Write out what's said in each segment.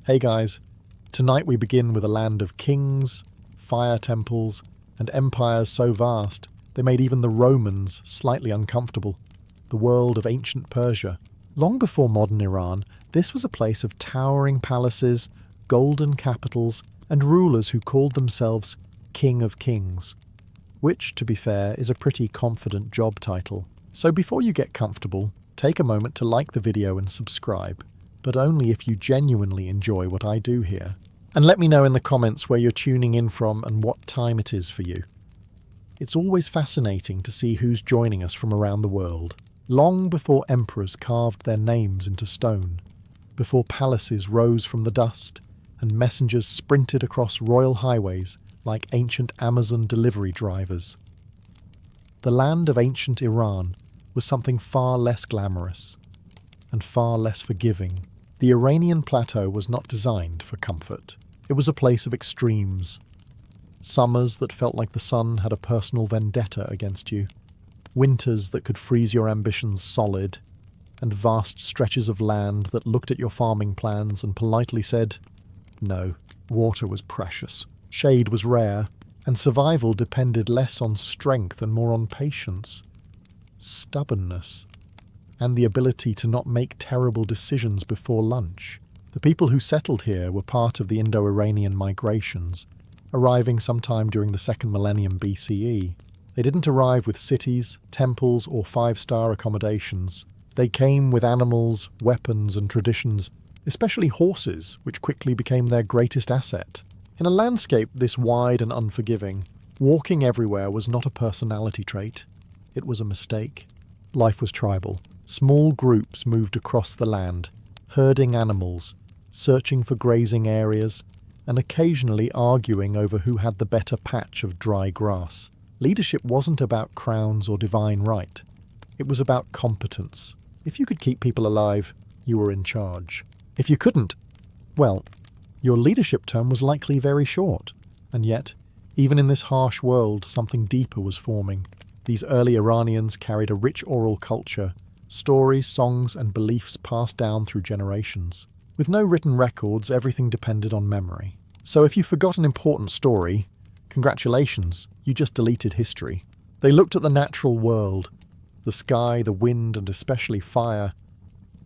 Hey guys, tonight we begin with a land of kings, fire temples, and empires so vast they made even the Romans slightly uncomfortable. The world of ancient Persia. Long before modern Iran, this was a place of towering palaces, golden capitals, and rulers who called themselves King of Kings. Which, to be fair, is a pretty confident job title. So before you get comfortable, take a moment to like the video and subscribe, but only if you genuinely enjoy what I do here. And let me know in the comments where you're tuning in from and what time it is for you. It's always fascinating to see who's joining us from around the world. Long before emperors carved their names into stone, before palaces rose from the dust, and messengers sprinted across royal highways like ancient Amazon delivery drivers. The land of ancient Iran was something far less glamorous and far less forgiving. The Iranian plateau was not designed for comfort. It was a place of extremes. Summers that felt like the sun had a personal vendetta against you. Winters that could freeze your ambitions solid. And vast stretches of land that looked at your farming plans and politely said, no. Water was precious. Shade was rare. And survival depended less on strength and more on patience. Stubbornness. And the ability to not make terrible decisions before lunch. The people who settled here were part of the Indo-Iranian migrations, arriving sometime during the 2nd millennium BCE. They didn't arrive with cities, temples, or 5-star accommodations. They came with animals, weapons, and traditions, especially horses, which quickly became their greatest asset. In a landscape this wide and unforgiving, walking everywhere was not a personality trait. It was a mistake. Life was tribal. Small groups moved across the land, herding animals, searching for grazing areas, and occasionally arguing over who had the better patch of dry grass. Leadership wasn't about crowns or divine right. It was about competence. If you could keep people alive, you were in charge. If you couldn't, well, your leadership term was likely very short. And yet, even in this harsh world, something deeper was forming. These early Iranians carried a rich oral culture, stories, songs, and beliefs passed down through generations. With no written records, everything depended on memory. So if you forgot an important story, congratulations, you just deleted history. They looked at the natural world, the sky, the wind, and especially fire,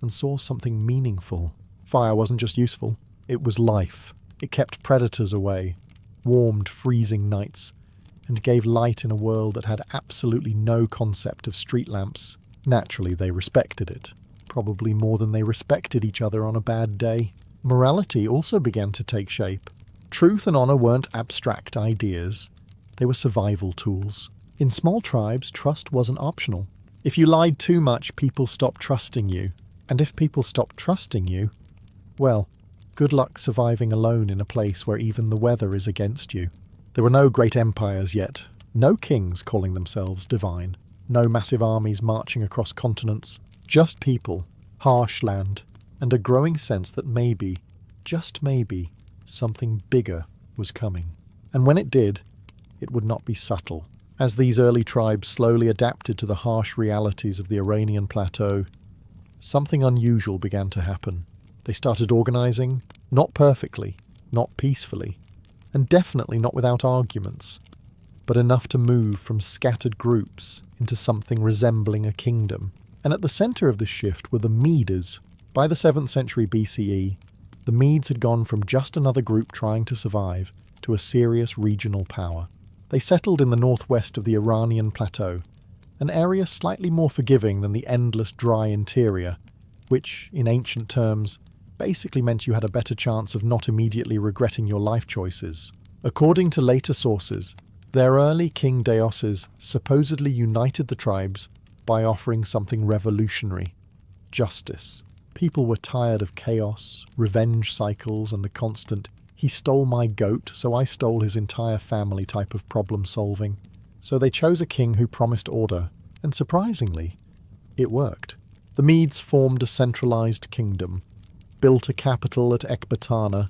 and saw something meaningful. Fire wasn't just useful, it was life. It kept predators away, warmed freezing nights, and gave light in a world that had absolutely no concept of street lamps. Naturally, they respected it, probably more than they respected each other on a bad day. Morality also began to take shape. Truth and honor weren't abstract ideas. They were survival tools. In small tribes, trust wasn't optional. If you lied too much, people stopped trusting you. And if people stopped trusting you, well, good luck surviving alone in a place where even the weather is against you. There were no great empires yet, no kings calling themselves divine. No massive armies marching across continents, just people, harsh land, and a growing sense that maybe, just maybe, something bigger was coming. And when it did, it would not be subtle. As these early tribes slowly adapted to the harsh realities of the Iranian plateau, something unusual began to happen. They started organizing, not perfectly, not peacefully, and definitely not without arguments, but enough to move from scattered groups into something resembling a kingdom. And at the center of this shift were the Medes. By the 7th century BCE, the Medes had gone from just another group trying to survive to a serious regional power. They settled in the northwest of the Iranian plateau, an area slightly more forgiving than the endless dry interior, which, in ancient terms, basically meant you had a better chance of not immediately regretting your life choices. According to later sources, their early king Deoses supposedly united the tribes by offering something revolutionary: justice. People were tired of chaos, revenge cycles, and the constant, he stole my goat, so I stole his entire family type of problem solving. So they chose a king who promised order, and surprisingly, it worked. The Medes formed a centralized kingdom, built a capital at Ecbatana,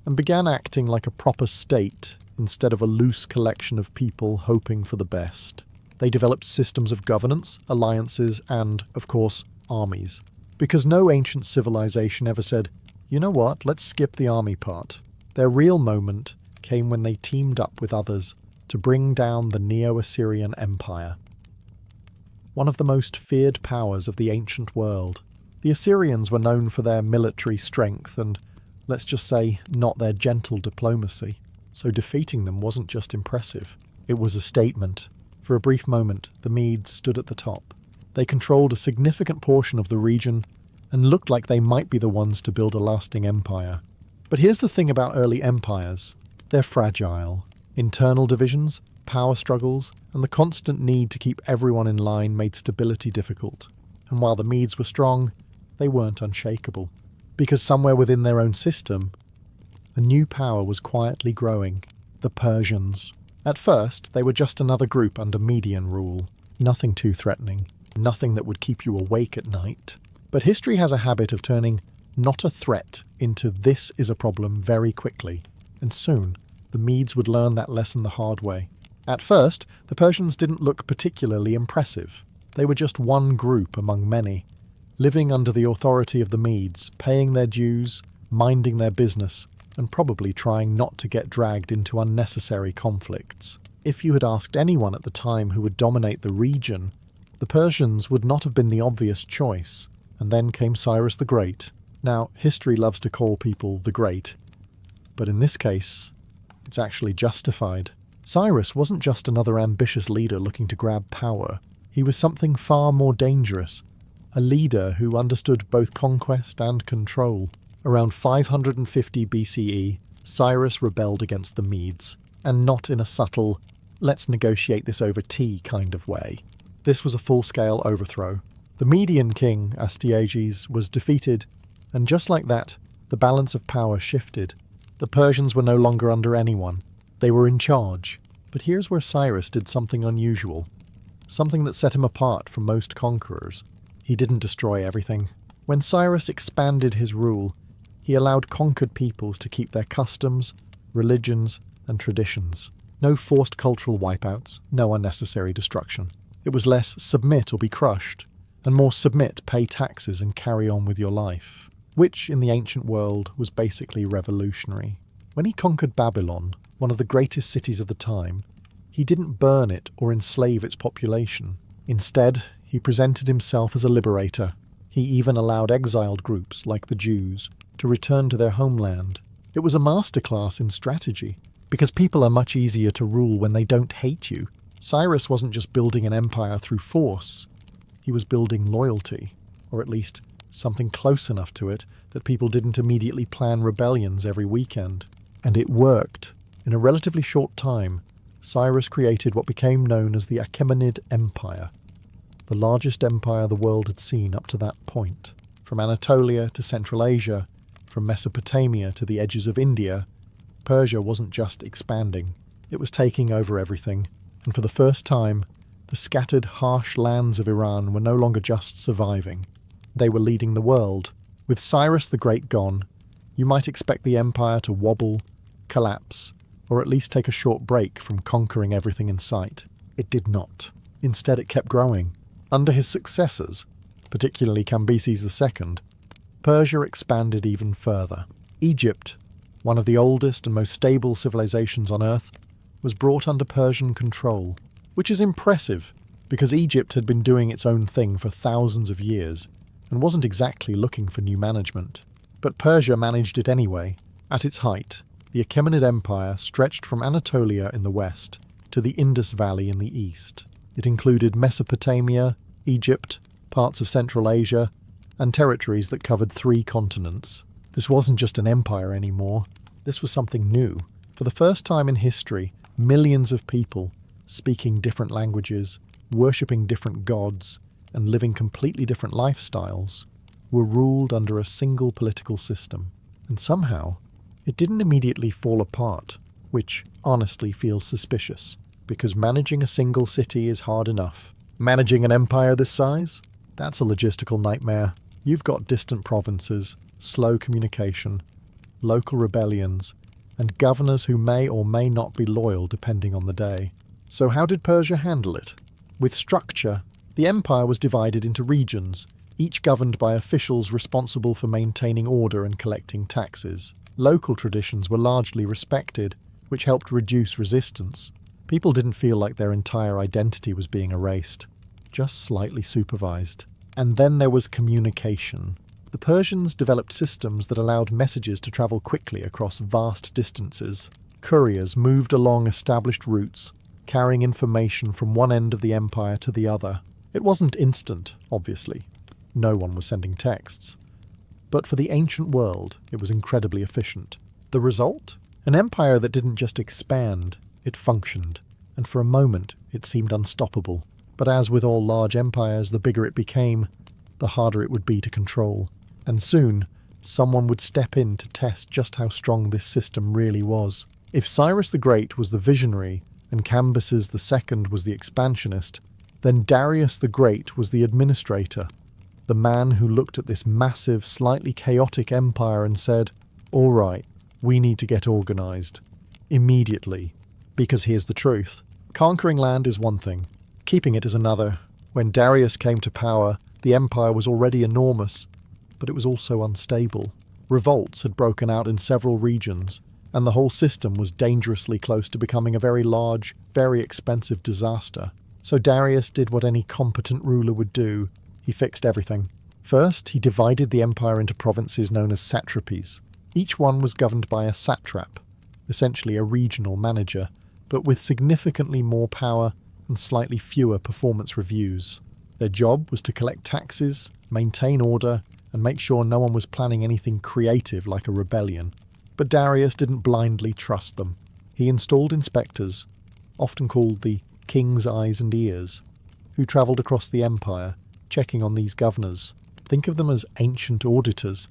and began acting like a proper state instead of a loose collection of people hoping for the best. They developed systems of governance, alliances, and, of course, armies. Because no ancient civilization ever said, You know what? Let's skip the army part. Their real moment came when they teamed up with others to bring down the Neo-Assyrian Empire. One of the most feared powers of the ancient world. The Assyrians were known for their military strength and, let's just say, not their gentle diplomacy. So defeating them wasn't just impressive, it was a statement. For a brief moment, the Medes stood at the top. They controlled a significant portion of the region and looked like they might be the ones to build a lasting empire. But here's the thing about early empires. They're fragile. Internal divisions, power struggles, and the constant need to keep everyone in line made stability difficult. And while the Medes were strong, they weren't unshakable. Because somewhere within their own system, a new power was quietly growing, the Persians. At first, they were just another group under Median rule. Nothing too threatening, nothing that would keep you awake at night. But history has a habit of turning not a threat into this is a problem very quickly, and soon the Medes would learn that lesson the hard way. At first, the Persians didn't look particularly impressive. They were just one group among many, living under the authority of the Medes, paying their dues, minding their business, and probably trying not to get dragged into unnecessary conflicts. If you had asked anyone at the time who would dominate the region, the Persians would not have been the obvious choice. And then came Cyrus the Great. Now, history loves to call people the Great, but in this case, it's actually justified. Cyrus wasn't just another ambitious leader looking to grab power. He was something far more dangerous, a leader who understood both conquest and control. Around 550 BCE, Cyrus rebelled against the Medes, and not in a subtle, let's negotiate this over tea kind of way. This was a full-scale overthrow. The Median king, Astyages, was defeated, and just like that, the balance of power shifted. The Persians were no longer under anyone. They were in charge. But here's where Cyrus did something unusual. Something that set him apart from most conquerors. He didn't destroy everything. When Cyrus expanded his rule, he allowed conquered peoples to keep their customs, religions, and traditions. No forced cultural wipeouts, no unnecessary destruction. It was less submit or be crushed, and more submit, pay taxes, and carry on with your life, which, in the ancient world, was basically revolutionary. When he conquered Babylon, one of the greatest cities of the time, he didn't burn it or enslave its population. Instead, he presented himself as a liberator. He even allowed exiled groups, like the Jews, to return to their homeland. It was a masterclass in strategy, because people are much easier to rule when they don't hate you. Cyrus wasn't just building an empire through force. He was building loyalty, or at least something close enough to it that people didn't immediately plan rebellions every weekend. And it worked. In a relatively short time, Cyrus created what became known as the Achaemenid Empire, the largest empire the world had seen up to that point. From Anatolia to Central Asia, from Mesopotamia to the edges of India, Persia wasn't just expanding, it was taking over everything. And for the first time, the scattered, harsh lands of Iran were no longer just surviving. They were leading the world. With Cyrus the Great gone, you might expect the empire to wobble, collapse, or at least take a short break from conquering everything in sight. It did not. Instead, it kept growing. Under his successors, particularly Cambyses II, Persia expanded even further. Egypt, one of the oldest and most stable civilizations on Earth, was brought under Persian control, which is impressive because Egypt had been doing its own thing for thousands of years and wasn't exactly looking for new management. But Persia managed it anyway. At its height, the Achaemenid Empire stretched from Anatolia in the west to the Indus Valley in the east. It included Mesopotamia, Egypt, parts of Central Asia, and territories that covered 3 continents. This wasn't just an empire anymore. This was something new. For the first time in history, millions of people, speaking different languages, worshipping different gods, and living completely different lifestyles, were ruled under a single political system. And somehow, it didn't immediately fall apart, which honestly feels suspicious, because managing a single city is hard enough. Managing an empire this size? That's a logistical nightmare. You've got distant provinces, slow communication, local rebellions, and governors who may or may not be loyal depending on the day. So how did Persia handle it? With structure, the empire was divided into regions, each governed by officials responsible for maintaining order and collecting taxes. Local traditions were largely respected, which helped reduce resistance. People didn't feel like their entire identity was being erased, just slightly supervised. And then there was communication. The Persians developed systems that allowed messages to travel quickly across vast distances. Couriers moved along established routes, carrying information from one end of the empire to the other. It wasn't instant, obviously. No one was sending texts. But for the ancient world, it was incredibly efficient. The result? An empire that didn't just expand, it functioned, and for a moment it seemed unstoppable. But as with all large empires, the bigger it became, the harder it would be to control. And soon, someone would step in to test just how strong this system really was. If Cyrus the Great was the visionary and Cambyses II was the expansionist, then Darius the Great was the administrator, the man who looked at this massive, slightly chaotic empire and said, "All right, we need to get organized. Immediately. Because here's the truth. Conquering land is one thing. Keeping it is another. When Darius came to power, the empire was already enormous, but it was also unstable. Revolts had broken out in several regions, and the whole system was dangerously close to becoming a very large, very expensive disaster. So Darius did what any competent ruler would do. He fixed everything. First, he divided the empire into provinces known as satrapies. Each one was governed by a satrap, essentially a regional manager, but with significantly more power and slightly fewer performance reviews. Their job was to collect taxes, maintain order, and make sure no one was planning anything creative like a rebellion. But Darius didn't blindly trust them. He installed inspectors, often called the king's eyes and ears, who travelled across the empire, checking on these governors. Think of them as ancient auditors,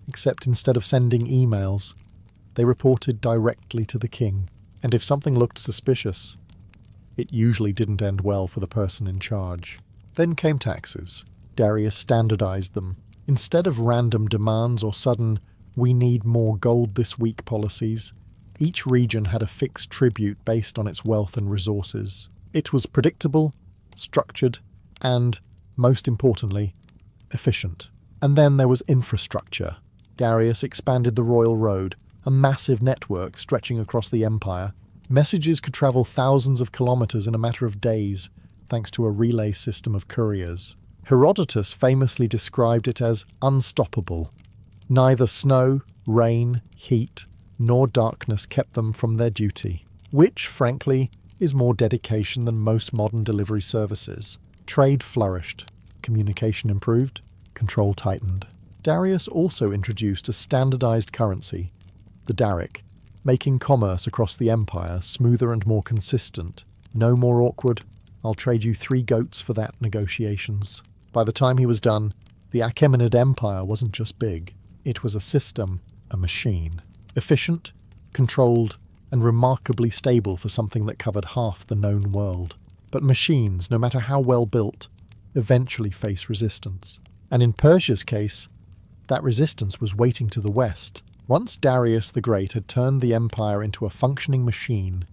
except instead of sending emails, they reported directly to the king. And if something looked suspicious, it usually didn't end well for the person in charge. Then came taxes. Darius standardized them. Instead of random demands or sudden, "we need more gold this week" policies, each region had a fixed tribute based on its wealth and resources. It was predictable, structured, and, most importantly, efficient. And then there was infrastructure. Darius expanded the royal road, a massive network stretching across the empire. Messages could travel thousands of kilometers in a matter of days, thanks to a relay system of couriers. Herodotus famously described it as unstoppable. Neither snow, rain, heat, nor darkness kept them from their duty, which, frankly, is more dedication than most modern delivery services. Trade flourished, communication improved, control tightened. Darius also introduced a standardized currency, the Daric, making commerce across the empire smoother and more consistent. No more awkward, "I'll trade you 3 goats for that" negotiations. By the time he was done, the Achaemenid Empire wasn't just big. It was a system, a machine. Efficient, controlled, and remarkably stable for something that covered half the known world. But machines, no matter how well built, eventually face resistance. And in Persia's case, that resistance was waiting to the west. Once Darius the Great had turned the empire into a functioning machine,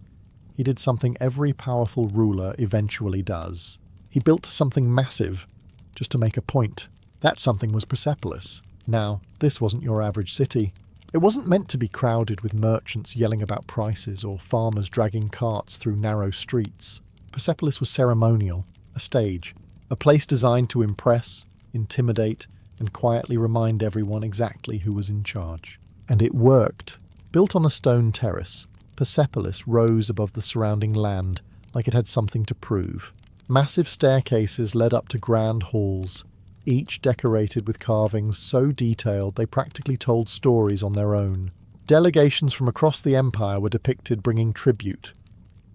he did something every powerful ruler eventually does. He built something massive, just to make a point. That something was Persepolis. Now, this wasn't your average city. It wasn't meant to be crowded with merchants yelling about prices or farmers dragging carts through narrow streets. Persepolis was ceremonial, a stage, a place designed to impress, intimidate, and quietly remind everyone exactly who was in charge. And it worked. Built on a stone terrace, Persepolis rose above the surrounding land like it had something to prove. Massive staircases led up to grand halls, each decorated with carvings so detailed they practically told stories on their own. Delegations from across the empire were depicted bringing tribute,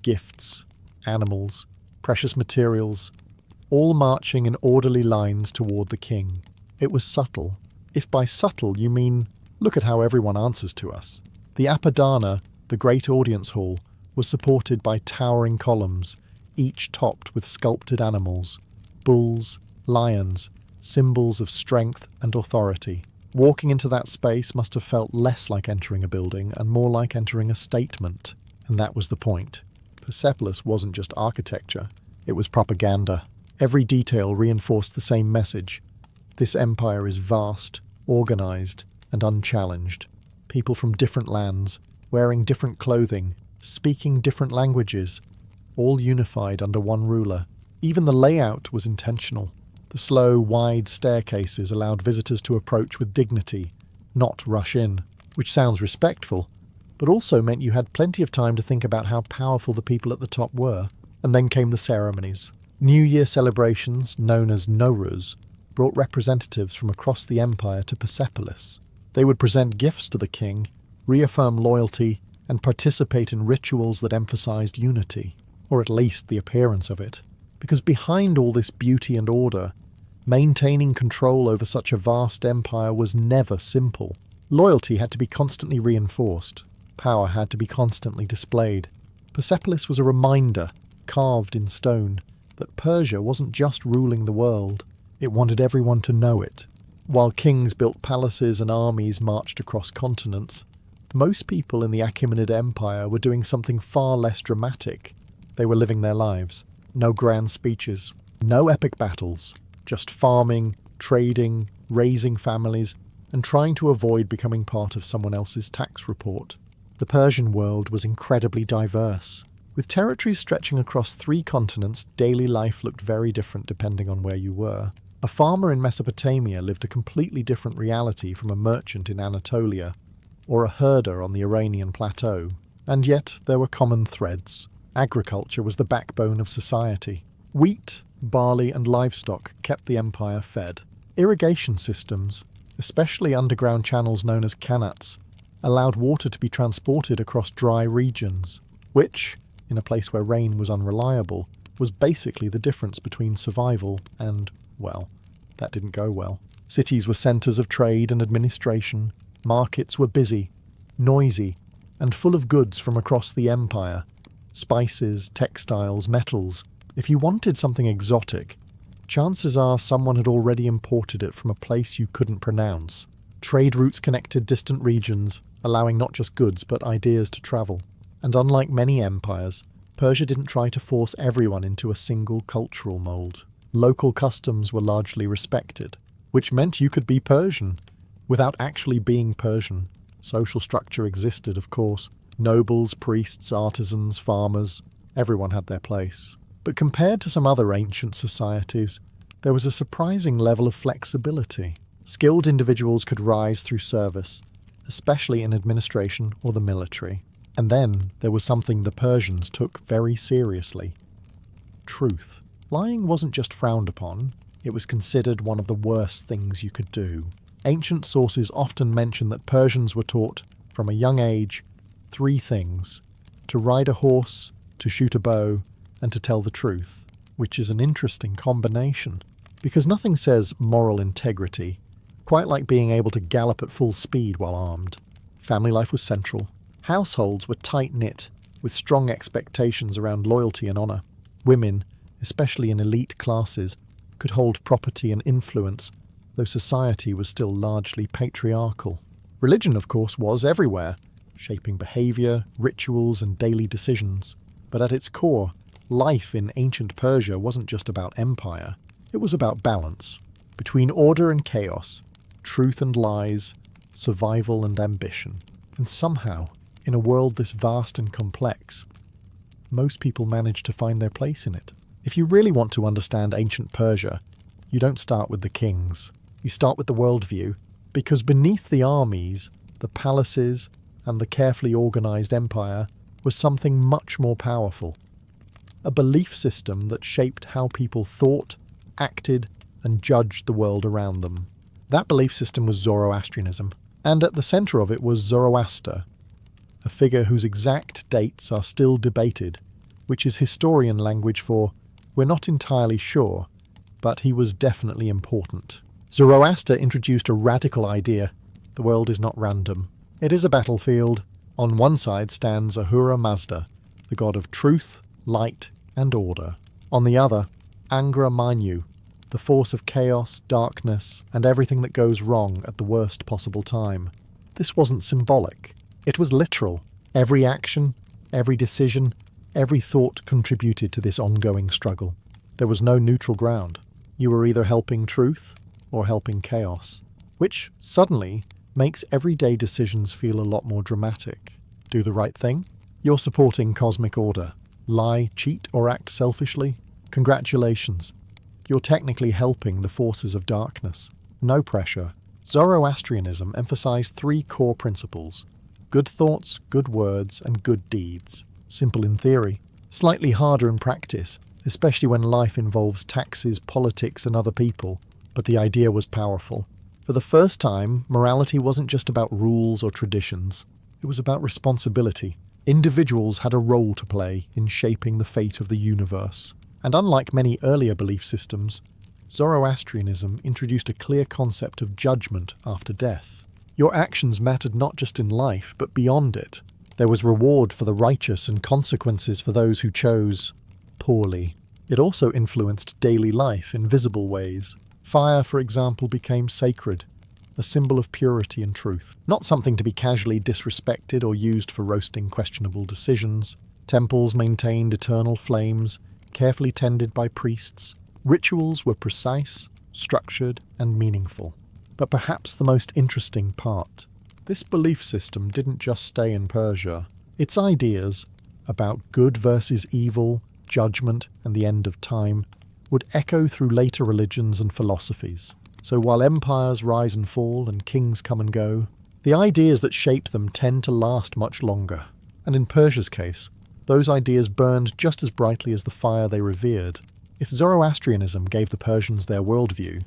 gifts, animals, precious materials, all marching in orderly lines toward the king. It was subtle. If by subtle you mean, look at how everyone answers to us. The Apadana, the great audience hall, was supported by towering columns, each topped with sculpted animals, bulls, lions, symbols of strength and authority. Walking into that space must have felt less like entering a building and more like entering a statement. And that was the point. Persepolis wasn't just architecture, it was propaganda. Every detail reinforced the same message. This empire is vast, organized, and unchallenged. People from different lands, wearing different clothing, speaking different languages, all unified under one ruler. Even the layout was intentional. The slow, wide staircases allowed visitors to approach with dignity, not rush in, which sounds respectful, but also meant you had plenty of time to think about how powerful the people at the top were. And then came the ceremonies. New Year celebrations, known as Nowruz, brought representatives from across the empire to Persepolis. They would present gifts to the king, reaffirm loyalty, and participate in rituals that emphasized unity, or at least the appearance of it. Because behind all this beauty and order, maintaining control over such a vast empire was never simple. Loyalty had to be constantly reinforced. Power had to be constantly displayed. Persepolis was a reminder, carved in stone, that Persia wasn't just ruling the world. It wanted everyone to know it. While kings built palaces and armies marched across continents, most people in the Achaemenid Empire were doing something far less dramatic. They were living their lives. No grand speeches, no epic battles, just farming, trading, raising families, and trying to avoid becoming part of someone else's tax report. The Persian world was incredibly diverse. With territories stretching across 3 continents, daily life looked very different depending on where you were. A farmer in Mesopotamia lived a completely different reality from a merchant in Anatolia, or a herder on the Iranian plateau. And yet there were common threads. Agriculture was the backbone of society. Wheat, barley, and livestock kept the empire fed. Irrigation systems, especially underground channels known as qanats, allowed water to be transported across dry regions, which, in a place where rain was unreliable, was basically the difference between survival and, well, that didn't go well. Cities were centres of trade and administration. Markets were busy, noisy, and full of goods from across the empire. Spices, textiles, metals. If you wanted something exotic, chances are someone had already imported it from a place you couldn't pronounce. Trade routes connected distant regions, allowing not just goods but ideas to travel. And unlike many empires, Persia didn't try to force everyone into a single cultural mould. Local customs were largely respected, which meant you could be Persian without actually being Persian. Social structure existed, of course. Nobles, priests, artisans, farmers, everyone had their place. But compared to some other ancient societies, there was a surprising level of flexibility. Skilled individuals could rise through service, especially in administration or the military. And then there was something the Persians took very seriously: truth. Lying wasn't just frowned upon, it was considered one of the worst things you could do. Ancient sources often mention that Persians were taught, from a young age, 3 things: to ride a horse, to shoot a bow, and to tell the truth, which is an interesting combination, because nothing says moral integrity quite like being able to gallop at full speed while armed. Family life was central. Households were tight-knit, with strong expectations around loyalty and honour. Women, especially in elite classes, could hold property and influence, though society was still largely patriarchal. Religion, of course, was everywhere, shaping behaviour, rituals, and daily decisions. But at its core, life in ancient Persia wasn't just about empire. It was about balance, between order and chaos, truth and lies, survival and ambition. And somehow, in a world this vast and complex, most people managed to find their place in it. If you really want to understand ancient Persia, you don't start with the kings. You start with the worldview, because beneath the armies, the palaces, and the carefully organised empire was something much more powerful. A belief system that shaped how people thought, acted, and judged the world around them. That belief system was Zoroastrianism, and at the centre of it was Zoroaster, a figure whose exact dates are still debated, which is historian language for "we're not entirely sure, but he was definitely important." Zoroaster introduced a radical idea: the world is not random. It is a battlefield. On one side stands Ahura Mazda, the god of truth, light, and order. On the other, Angra Mainyu, the force of chaos, darkness, and everything that goes wrong at the worst possible time. This wasn't symbolic. It was literal. Every action, every decision, every thought contributed to this ongoing struggle. There was no neutral ground. You were either helping truth or helping chaos, which suddenly makes everyday decisions feel a lot more dramatic. Do the right thing? You're supporting cosmic order. Lie, cheat, or act selfishly? Congratulations. You're technically helping the forces of darkness. No pressure. Zoroastrianism emphasized 3 core principles: good thoughts, good words, and good deeds. Simple in theory, slightly harder in practice, especially when life involves taxes, politics, and other people. But the idea was powerful. For the first time, morality wasn't just about rules or traditions. It was about responsibility. Individuals had a role to play in shaping the fate of the universe. And unlike many earlier belief systems, Zoroastrianism introduced a clear concept of judgment after death. Your actions mattered not just in life, but beyond it. There was reward for the righteous and consequences for those who chose poorly. It also influenced daily life in visible ways. Fire, for example, became sacred, a symbol of purity and truth, not something to be casually disrespected or used for roasting questionable decisions. Temples maintained eternal flames, carefully tended by priests. Rituals were precise, structured, and meaningful. But perhaps the most interesting part, this belief system didn't just stay in Persia. Its ideas about good versus evil, judgment, and the end of time would echo through later religions and philosophies. So while empires rise and fall and kings come and go, the ideas that shape them tend to last much longer. And in Persia's case, those ideas burned just as brightly as the fire they revered. If Zoroastrianism gave the Persians their worldview,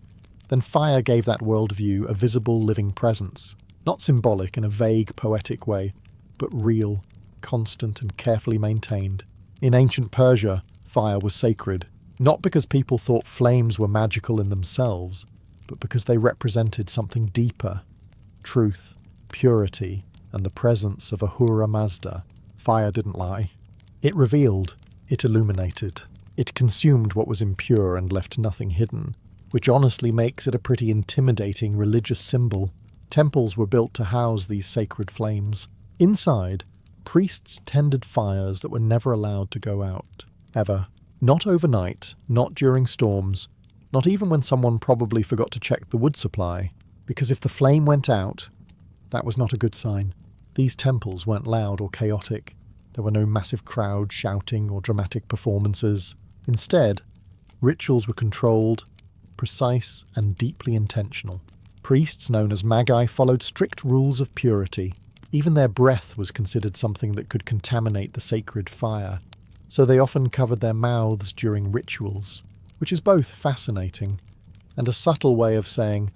then fire gave that worldview a visible living presence, not symbolic in a vague, poetic way, but real, constant, and carefully maintained. In ancient Persia, fire was sacred, not because people thought flames were magical in themselves, but because they represented something deeper: truth, purity, and the presence of Ahura Mazda. Fire didn't lie. It revealed, it illuminated. It consumed what was impure and left nothing hidden, which honestly makes it a pretty intimidating religious symbol. Temples were built to house these sacred flames. Inside, priests tended fires that were never allowed to go out. Ever. Not overnight, not during storms, not even when someone probably forgot to check the wood supply, because if the flame went out, that was not a good sign. These temples weren't loud or chaotic. There were no massive crowds shouting or dramatic performances. Instead, rituals were controlled, precise, and deeply intentional. Priests known as magi followed strict rules of purity. Even their breath was considered something that could contaminate the sacred fire, so they often covered their mouths during rituals, which is both fascinating and a subtle way of saying,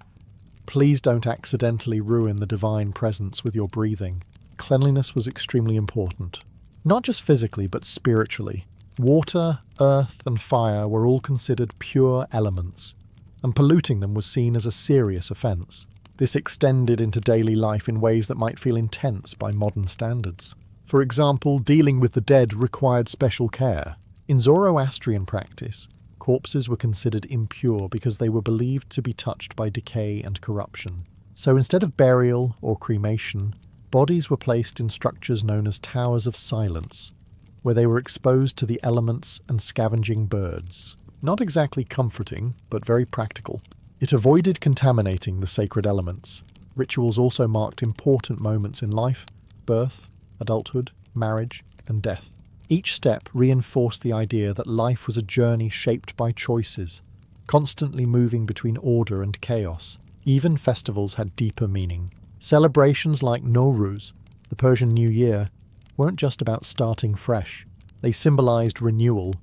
please don't accidentally ruin the divine presence with your breathing. Cleanliness was extremely important, not just physically but spiritually. Water, earth, and fire were all considered pure elements, and polluting them was seen as a serious offence. This extended into daily life in ways that might feel intense by modern standards. For example, dealing with the dead required special care. In Zoroastrian practice, corpses were considered impure because they were believed to be touched by decay and corruption. So instead of burial or cremation, bodies were placed in structures known as towers of silence, where they were exposed to the elements and scavenging birds. Not exactly comforting, but very practical. It avoided contaminating the sacred elements. Rituals also marked important moments in life: birth, adulthood, marriage, and death. Each step reinforced the idea that life was a journey shaped by choices, constantly moving between order and chaos. Even festivals had deeper meaning. Celebrations like Nowruz, the Persian New Year, weren't just about starting fresh. They symbolized renewal,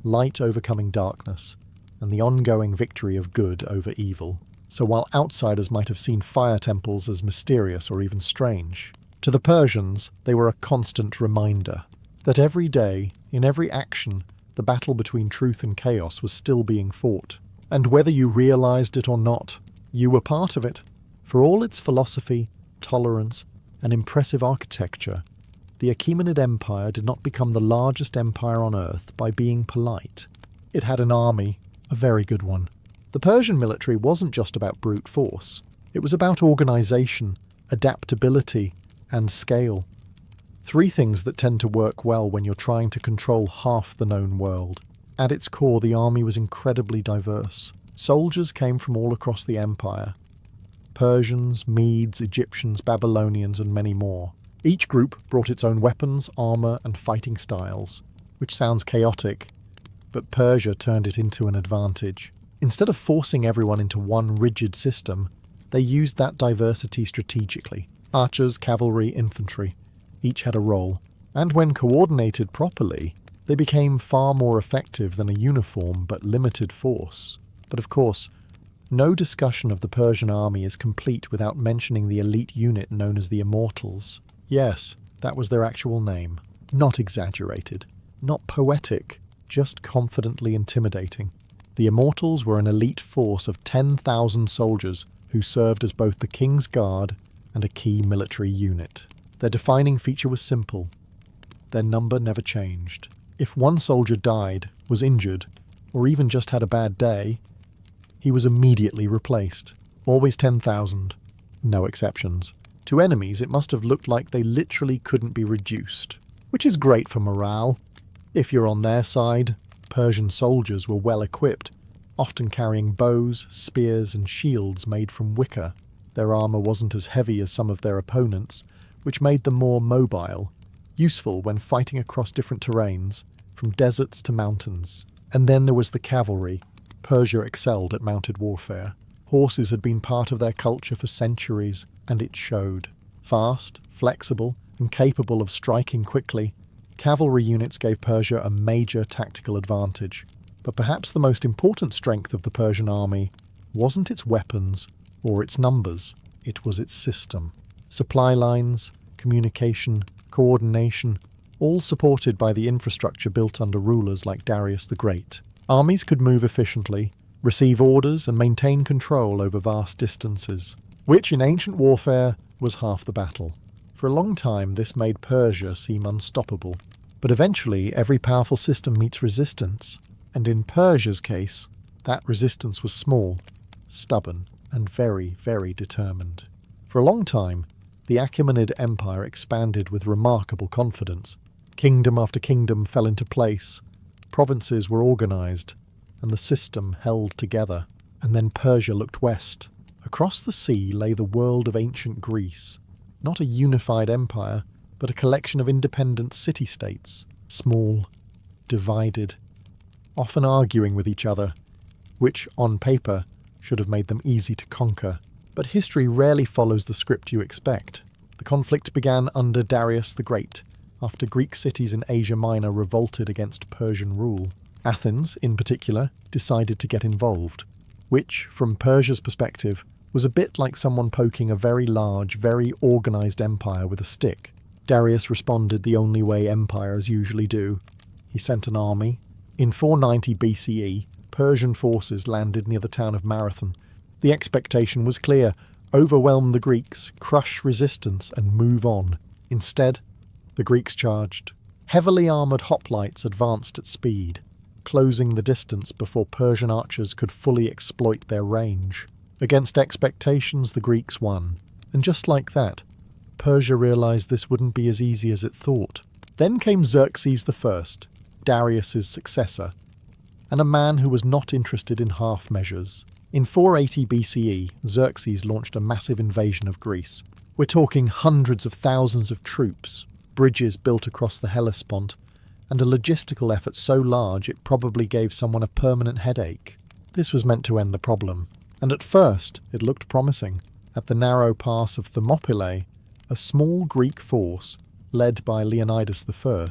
light overcoming darkness, and the ongoing victory of good over evil. So while outsiders might have seen fire temples as mysterious or even strange, to the Persians they were a constant reminder that every day, in every action, the battle between truth and chaos was still being fought. And whether you realized it or not, you were part of it. For all its philosophy, tolerance, and impressive architecture, the Achaemenid Empire did not become the largest empire on earth by being polite. It had an army, a very good one. The Persian military wasn't just about brute force. It was about organization, adaptability, and scale. 3 things that tend to work well when you're trying to control half the known world. At its core, the army was incredibly diverse. Soldiers came from all across the empire. Persians, Medes, Egyptians, Babylonians, and many more. Each group brought its own weapons, armor, and fighting styles, which sounds chaotic, but Persia turned it into an advantage. Instead of forcing everyone into one rigid system, they used that diversity strategically. Archers, cavalry, infantry, each had a role, and when coordinated properly, they became far more effective than a uniform but limited force. But of course, no discussion of the Persian army is complete without mentioning the elite unit known as the Immortals. Yes, that was their actual name. Not exaggerated, not poetic, just confidently intimidating. The Immortals were an elite force of 10,000 soldiers who served as both the King's Guard and a key military unit. Their defining feature was simple. Their number never changed. If one soldier died, was injured, or even just had a bad day, he was immediately replaced. Always 10,000. No exceptions. To enemies, it must have looked like they literally couldn't be reduced. Which is great for morale. If you're on their side, Persian soldiers were well equipped, often carrying bows, spears, and shields made from wicker. Their armor wasn't as heavy as some of their opponents, which made them more mobile, useful when fighting across different terrains, from deserts to mountains. And then there was the cavalry. Persia excelled at mounted warfare. Horses had been part of their culture for centuries, and it showed. Fast, flexible, and capable of striking quickly, cavalry units gave Persia a major tactical advantage. But perhaps the most important strength of the Persian army wasn't its weapons or its numbers, it was its system. Supply lines, communication, coordination, all supported by the infrastructure built under rulers like Darius the Great. Armies could move efficiently, receive orders, and maintain control over vast distances, which in ancient warfare was half the battle. For a long time, this made Persia seem unstoppable. But eventually, every powerful system meets resistance, and in Persia's case, that resistance was small, stubborn, and very, very determined. For a long time, the Achaemenid Empire expanded with remarkable confidence. Kingdom after kingdom fell into place, provinces were organized, and the system held together. And then Persia looked west. Across the sea lay the world of ancient Greece, not a unified empire, but a collection of independent city-states, small, divided, often arguing with each other, which, on paper, should have made them easy to conquer. But history rarely follows the script you expect. The conflict began under Darius the Great, after Greek cities in Asia Minor revolted against Persian rule. Athens, in particular, decided to get involved, which, from Persia's perspective, was a bit like someone poking a very large, very organised empire with a stick. Darius responded the only way empires usually do. He sent an army. In 490 BCE, Persian forces landed near the town of Marathon. The expectation was clear: overwhelm the Greeks, crush resistance, and move on. Instead, the Greeks charged. Heavily armoured hoplites advanced at speed, closing the distance before Persian archers could fully exploit their range. Against expectations, the Greeks won. And just like that, Persia realised this wouldn't be as easy as it thought. Then came Xerxes I, Darius's successor, and a man who was not interested in half measures. In 480 BCE, Xerxes launched a massive invasion of Greece. We're talking hundreds of thousands of troops, bridges built across the Hellespont, and a logistical effort so large it probably gave someone a permanent headache. This was meant to end the problem, and at first it looked promising. At the narrow pass of Thermopylae, a small Greek force, led by Leonidas I,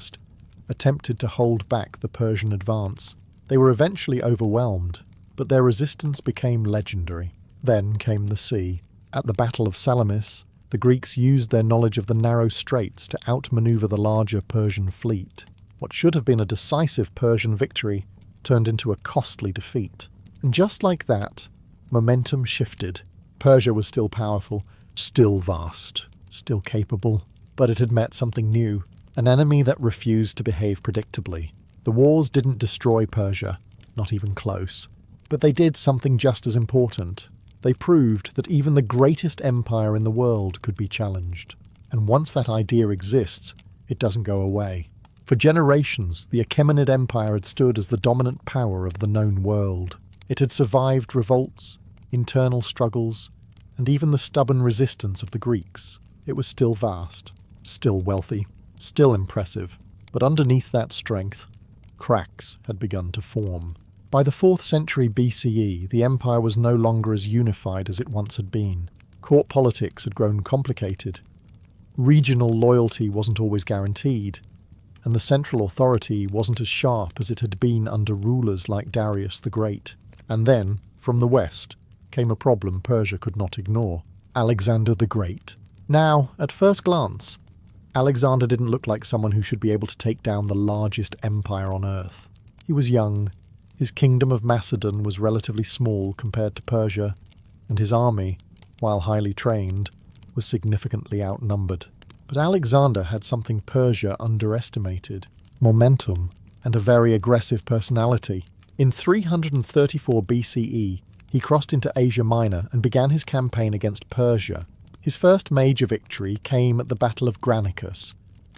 attempted to hold back the Persian advance. They were eventually overwhelmed, but their resistance became legendary. Then came the sea. At the Battle of Salamis, the Greeks used their knowledge of the narrow straits to outmaneuver the larger Persian fleet. What should have been a decisive Persian victory turned into a costly defeat. And just like that, momentum shifted. Persia was still powerful, still vast, still capable, but it had met something new, an enemy that refused to behave predictably. The wars didn't destroy Persia, not even close, but they did something just as important. They proved that even the greatest empire in the world could be challenged. And once that idea exists, it doesn't go away. For generations, the Achaemenid Empire had stood as the dominant power of the known world. It had survived revolts, internal struggles, and even the stubborn resistance of the Greeks. It was still vast, still wealthy, still impressive, but underneath that strength, cracks had begun to form. By the 4th century BCE, the empire was no longer as unified as it once had been. Court politics had grown complicated. Regional loyalty wasn't always guaranteed, and the central authority wasn't as sharp as it had been under rulers like Darius the Great. And then, from the west, came a problem Persia could not ignore: Alexander the Great. Now, at first glance, Alexander didn't look like someone who should be able to take down the largest empire on earth. He was young, his kingdom of Macedon was relatively small compared to Persia, and his army, while highly trained, was significantly outnumbered. But Alexander had something Persia underestimated: momentum and a very aggressive personality. In 334 BCE, he crossed into Asia Minor and began his campaign against Persia. His first major victory came at the Battle of Granicus,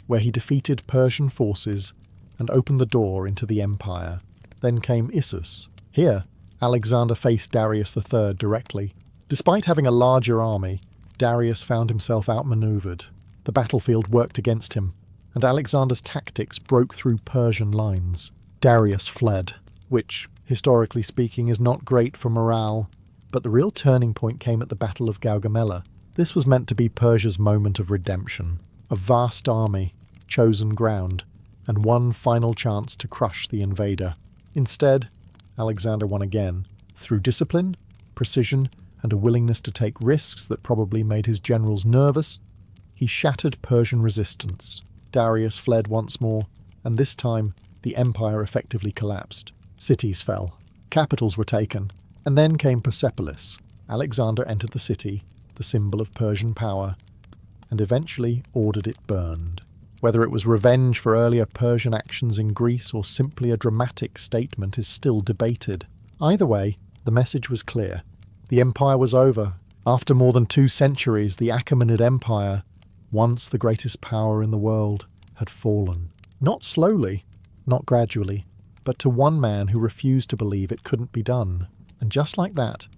where he defeated Persian forces and opened the door into the empire. Then came Issus. Here, Alexander faced Darius III directly. Despite having a larger army, Darius found himself outmaneuvered. The battlefield worked against him, and Alexander's tactics broke through Persian lines. Darius fled, which, historically speaking, is not great for morale, but the real turning point came at the Battle of Gaugamela. This was meant to be Persia's moment of redemption: a vast army, chosen ground, and one final chance to crush the invader. Instead, Alexander won again, through discipline, precision, and a willingness to take risks that probably made his generals nervous. He shattered Persian resistance. Darius fled once more, and this time the empire effectively collapsed. Cities fell, capitals were taken, and then came Persepolis. Alexander entered the city, the symbol of Persian power, and eventually ordered it burned. Whether it was revenge for earlier Persian actions in Greece or simply a dramatic statement is still debated. Either way, the message was clear. The empire was over. After more than 2 centuries, the Achaemenid Empire, once the greatest power in the world, had fallen. Not slowly, not gradually, but to one man who refused to believe it couldn't be done. And just like that,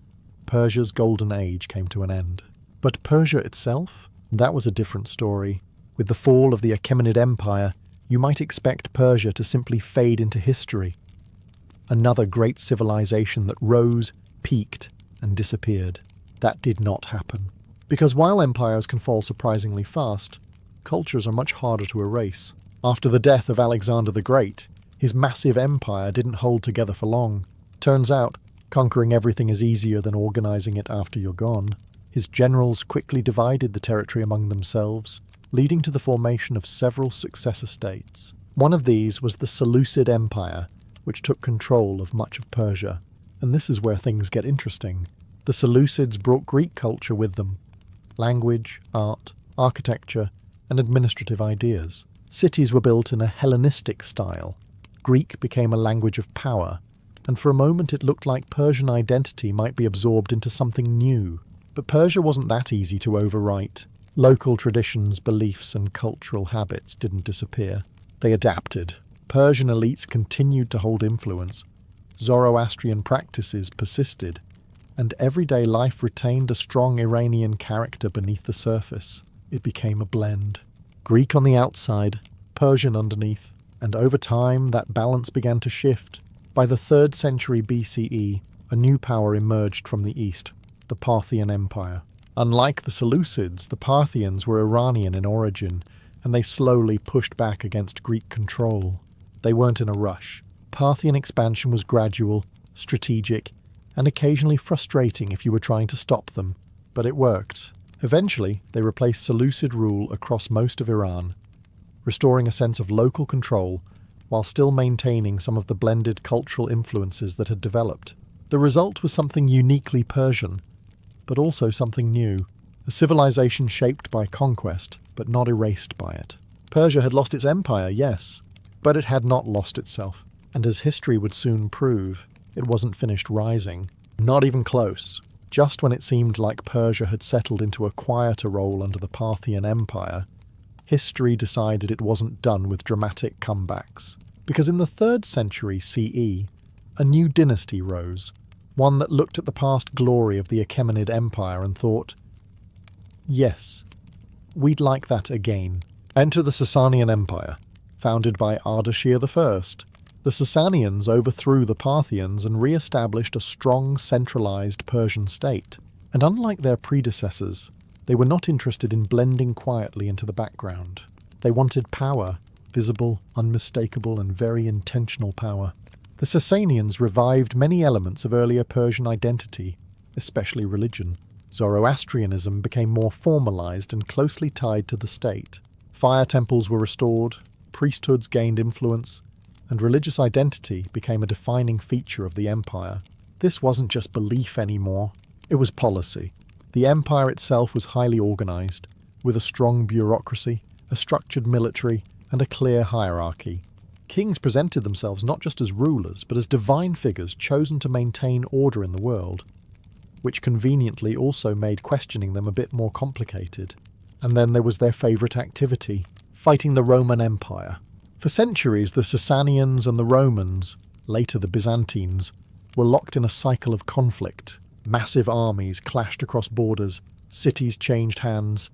Persia's golden age came to an end. But Persia itself? That was a different story. With the fall of the Achaemenid Empire, you might expect Persia to simply fade into history. Another great civilization that rose, peaked, and disappeared. That did not happen. Because while empires can fall surprisingly fast, cultures are much harder to erase. After the death of Alexander the Great, his massive empire didn't hold together for long. Turns out, conquering everything is easier than organizing it after you're gone. His generals quickly divided the territory among themselves, leading to the formation of several successor states. One of these was the Seleucid Empire, which took control of much of Persia. And this is where things get interesting. The Seleucids brought Greek culture with them: language, art, architecture, and administrative ideas. Cities were built in a Hellenistic style. Greek became a language of power, and for a moment it looked like Persian identity might be absorbed into something new. But Persia wasn't that easy to overwrite. Local traditions, beliefs, and cultural habits didn't disappear. They adapted. Persian elites continued to hold influence. Zoroastrian practices persisted, and everyday life retained a strong Iranian character beneath the surface. It became a blend. Greek on the outside, Persian underneath, and over time that balance began to shift. By the 3rd century BCE, a new power emerged from the east: the Parthian Empire. Unlike the Seleucids, the Parthians were Iranian in origin, and they slowly pushed back against Greek control. They weren't in a rush. Parthian expansion was gradual, strategic, and occasionally frustrating if you were trying to stop them. But it worked. Eventually, they replaced Seleucid rule across most of Iran, restoring a sense of local control while still maintaining some of the blended cultural influences that had developed. The result was something uniquely Persian, but also something new, a civilization shaped by conquest, but not erased by it. Persia had lost its empire, yes, but it had not lost itself, and as history would soon prove, it wasn't finished rising. Not even close. Just when it seemed like Persia had settled into a quieter role under the Parthian Empire, history decided it wasn't done with dramatic comebacks. Because in the 3rd century CE, a new dynasty rose, one that looked at the past glory of the Achaemenid Empire and thought, yes, we'd like that again. Enter the Sasanian Empire, founded by Ardashir I. The Sasanians overthrew the Parthians and re-established a strong, centralized Persian state. And unlike their predecessors, they were not interested in blending quietly into the background. They wanted power, visible, unmistakable, and very intentional power. The Sasanians revived many elements of earlier Persian identity, especially religion. Zoroastrianism became more formalized and closely tied to the state. Fire temples were restored, priesthoods gained influence, and religious identity became a defining feature of the empire. This wasn't just belief anymore, it was policy. The empire itself was highly organized, with a strong bureaucracy, a structured military, and a clear hierarchy. Kings presented themselves not just as rulers, but as divine figures chosen to maintain order in the world, which conveniently also made questioning them a bit more complicated. And then there was their favourite activity, fighting the Roman Empire. For centuries, the Sasanians and the Romans, later the Byzantines, were locked in a cycle of conflict. Massive armies clashed across borders, cities changed hands,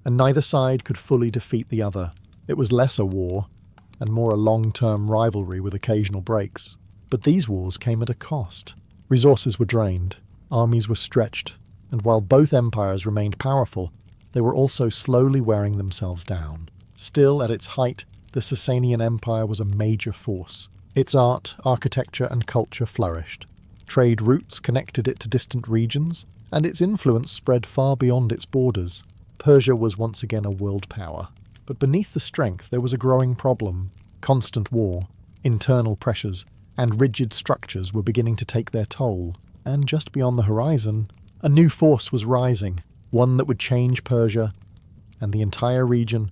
and neither side could fully defeat the other. It was less a war, and more a long-term rivalry with occasional breaks. But these wars came at a cost. Resources were drained, armies were stretched, and while both empires remained powerful, they were also slowly wearing themselves down. Still, at its height, the Sasanian Empire was a major force. Its art, architecture, and culture flourished. Trade routes connected it to distant regions, and its influence spread far beyond its borders. Persia was once again a world power. But beneath the strength there was a growing problem. Constant war, internal pressures, and rigid structures were beginning to take their toll. And just beyond the horizon, a new force was rising, one that would change Persia and the entire region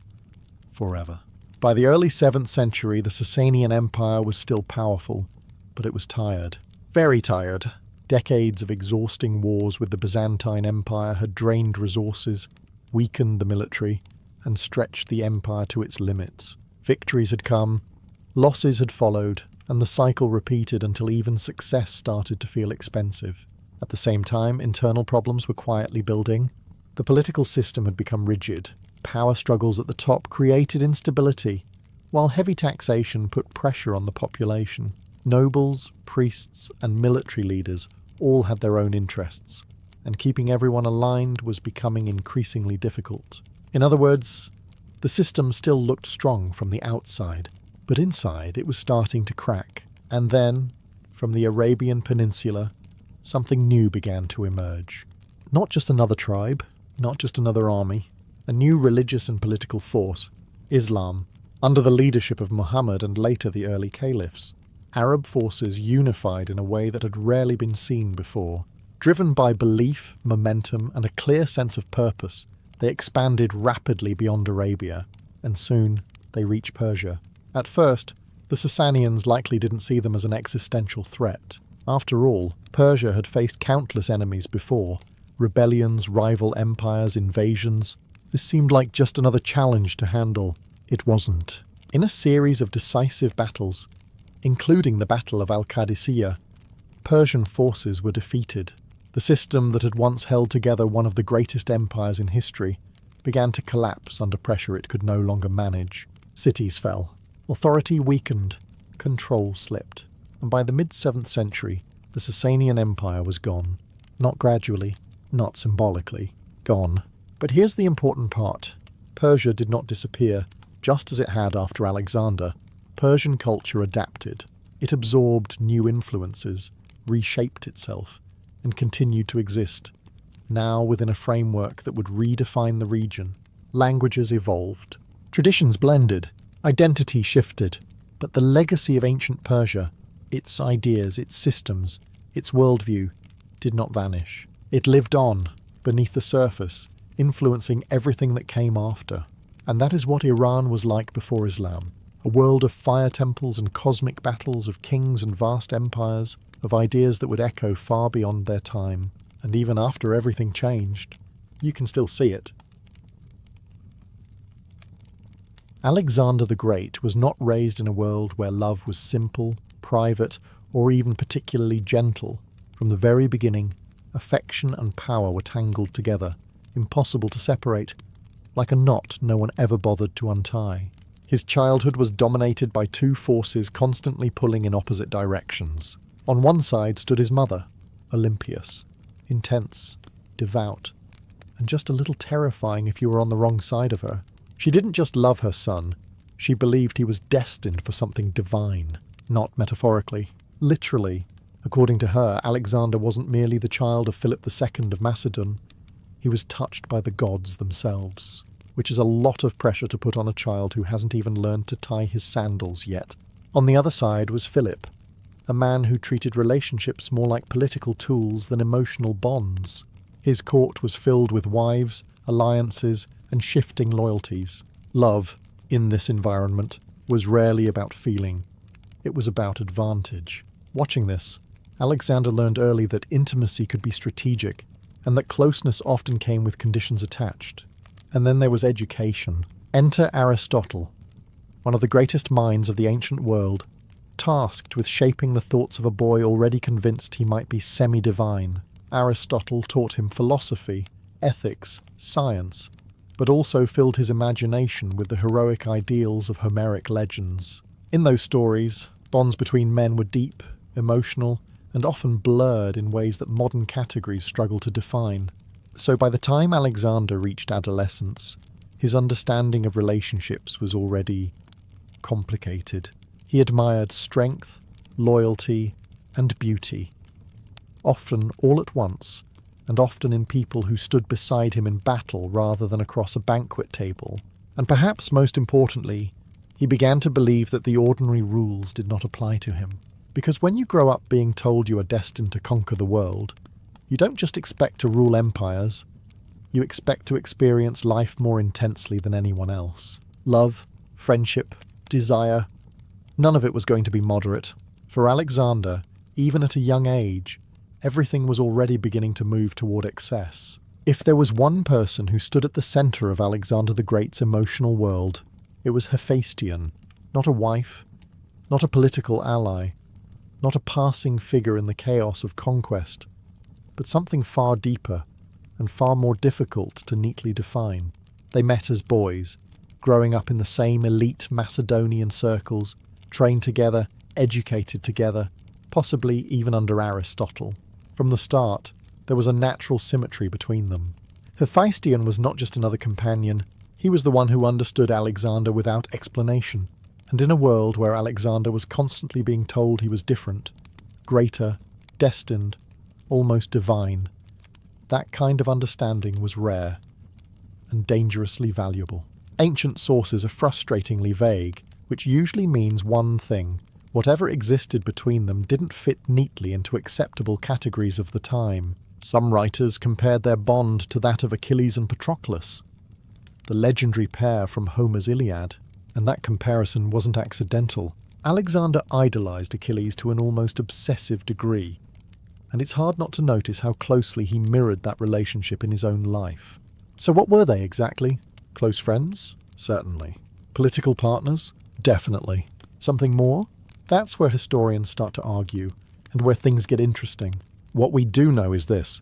forever. By the early 7th century, the Sasanian Empire was still powerful, but it was tired. Very tired. Decades of exhausting wars with the Byzantine Empire had drained resources, weakened the military, and stretched the empire to its limits. Victories had come, losses had followed, and the cycle repeated until even success started to feel expensive. At the same time, internal problems were quietly building. The political system had become rigid. Power struggles at the top created instability, while heavy taxation put pressure on the population. Nobles, priests, and military leaders all had their own interests, and keeping everyone aligned was becoming increasingly difficult. In other words, the system still looked strong from the outside, but inside it was starting to crack. And then, from the Arabian Peninsula, something new began to emerge. Not just another tribe, not just another army, a new religious and political force, Islam, under the leadership of Muhammad and later the early caliphs. Arab forces unified in a way that had rarely been seen before. Driven by belief, momentum, and a clear sense of purpose, they expanded rapidly beyond Arabia, and soon they reached Persia. At first, the Sasanians likely didn't see them as an existential threat. After all, Persia had faced countless enemies before: rebellions, rival empires, invasions. This seemed like just another challenge to handle. It wasn't. In a series of decisive battles, including the Battle of Al-Qadisiyah, Persian forces were defeated. The system that had once held together one of the greatest empires in history began to collapse under pressure it could no longer manage. Cities fell. Authority weakened. Control slipped. And by the mid-7th century, the Sasanian Empire was gone. Not gradually, not symbolically. Gone. But here's the important part. Persia did not disappear, just as it had after Alexander. Persian culture adapted. It absorbed new influences, reshaped itself, and continued to exist, now within a framework that would redefine the region. Languages evolved. Traditions blended. Identity shifted. But the legacy of ancient Persia, its ideas, its systems, its worldview, did not vanish. It lived on, beneath the surface, influencing everything that came after. And that is what Iran was like before Islam. A world of fire temples and cosmic battles, of kings and vast empires, of ideas that would echo far beyond their time. And even after everything changed, you can still see it. Alexander the Great was not raised in a world where love was simple, private, or even particularly gentle. From the very beginning, affection and power were tangled together, impossible to separate, like a knot no one ever bothered to untie. His childhood was dominated by two forces constantly pulling in opposite directions. On one side stood his mother, Olympias, intense, devout, and just a little terrifying if you were on the wrong side of her. She didn't just love her son, she believed he was destined for something divine, not metaphorically, literally. According to her, Alexander wasn't merely the child of Philip II of Macedon, he was touched by the gods themselves, which is a lot of pressure to put on a child who hasn't even learned to tie his sandals yet. On the other side was Philip, a man who treated relationships more like political tools than emotional bonds. His court was filled with wives, alliances, and shifting loyalties. Love, in this environment, was rarely about feeling. It was about advantage. Watching this, Alexander learned early that intimacy could be strategic, and that closeness often came with conditions attached. And then there was education. Enter Aristotle, one of the greatest minds of the ancient world, tasked with shaping the thoughts of a boy already convinced he might be semi-divine. Aristotle taught him philosophy, ethics, science, but also filled his imagination with the heroic ideals of Homeric legends. In those stories, bonds between men were deep, emotional, and often blurred in ways that modern categories struggle to define. So by the time Alexander reached adolescence, his understanding of relationships was already complicated. He admired strength, loyalty, and beauty, often all at once, and often in people who stood beside him in battle rather than across a banquet table. And perhaps most importantly, he began to believe that the ordinary rules did not apply to him. Because when you grow up being told you are destined to conquer the world, you don't just expect to rule empires, you expect to experience life more intensely than anyone else. Love, friendship, desire, none of it was going to be moderate. For Alexander, even at a young age, everything was already beginning to move toward excess. If there was one person who stood at the centre of Alexander the Great's emotional world, it was Hephaestion, not a wife, not a political ally, not a passing figure in the chaos of conquest, but something far deeper and far more difficult to neatly define. They met as boys, growing up in the same elite Macedonian circles, trained together, educated together, possibly even under Aristotle. From the start, there was a natural symmetry between them. Hephaestion was not just another companion, he was the one who understood Alexander without explanation. And in a world where Alexander was constantly being told he was different, greater, destined, almost divine, that kind of understanding was rare and dangerously valuable. Ancient sources are frustratingly vague, which usually means one thing: whatever existed between them didn't fit neatly into acceptable categories of the time. Some writers compared their bond to that of Achilles and Patroclus, the legendary pair from Homer's Iliad. And that comparison wasn't accidental. Alexander idolized Achilles to an almost obsessive degree, and it's hard not to notice how closely he mirrored that relationship in his own life. So what were they exactly? Close friends? Certainly. Political partners? Definitely. Something more? That's where historians start to argue, and where things get interesting. What we do know is this: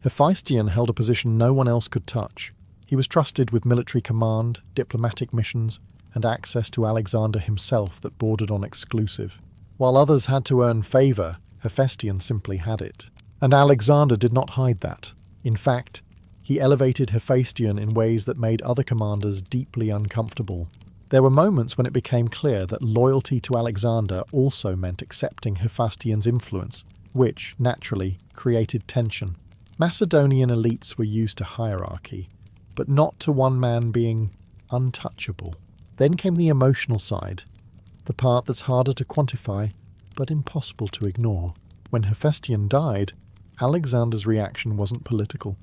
Hephaestion held a position no one else could touch. He was trusted with military command, diplomatic missions, and access to Alexander himself that bordered on exclusive. While others had to earn favour, Hephaestion simply had it. And Alexander did not hide that. In fact, he elevated Hephaestion in ways that made other commanders deeply uncomfortable. There were moments when it became clear that loyalty to Alexander also meant accepting Hephaestion's influence, which, naturally, created tension. Macedonian elites were used to hierarchy, but not to one man being untouchable. Then came the emotional side, the part that's harder to quantify, but impossible to ignore. When Hephaestion died, Alexander's reaction wasn't political.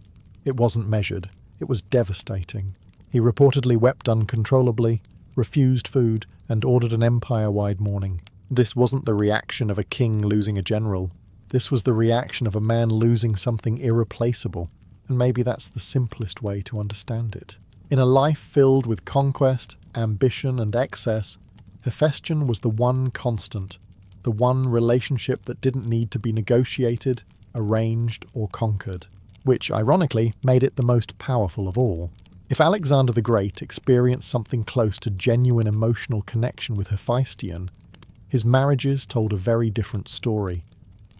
It wasn't measured. It was devastating. He reportedly wept uncontrollably, refused food, and ordered an empire-wide mourning. This wasn't the reaction of a king losing a general. This was the reaction of a man losing something irreplaceable, and maybe that's the simplest way to understand it. In a life filled with conquest, ambition, and excess, Hephaestion was the one constant, the one relationship that didn't need to be negotiated, arranged, or conquered, which, ironically, made it the most powerful of all. If Alexander the Great experienced something close to genuine emotional connection with Hephaestion, his marriages told a very different story,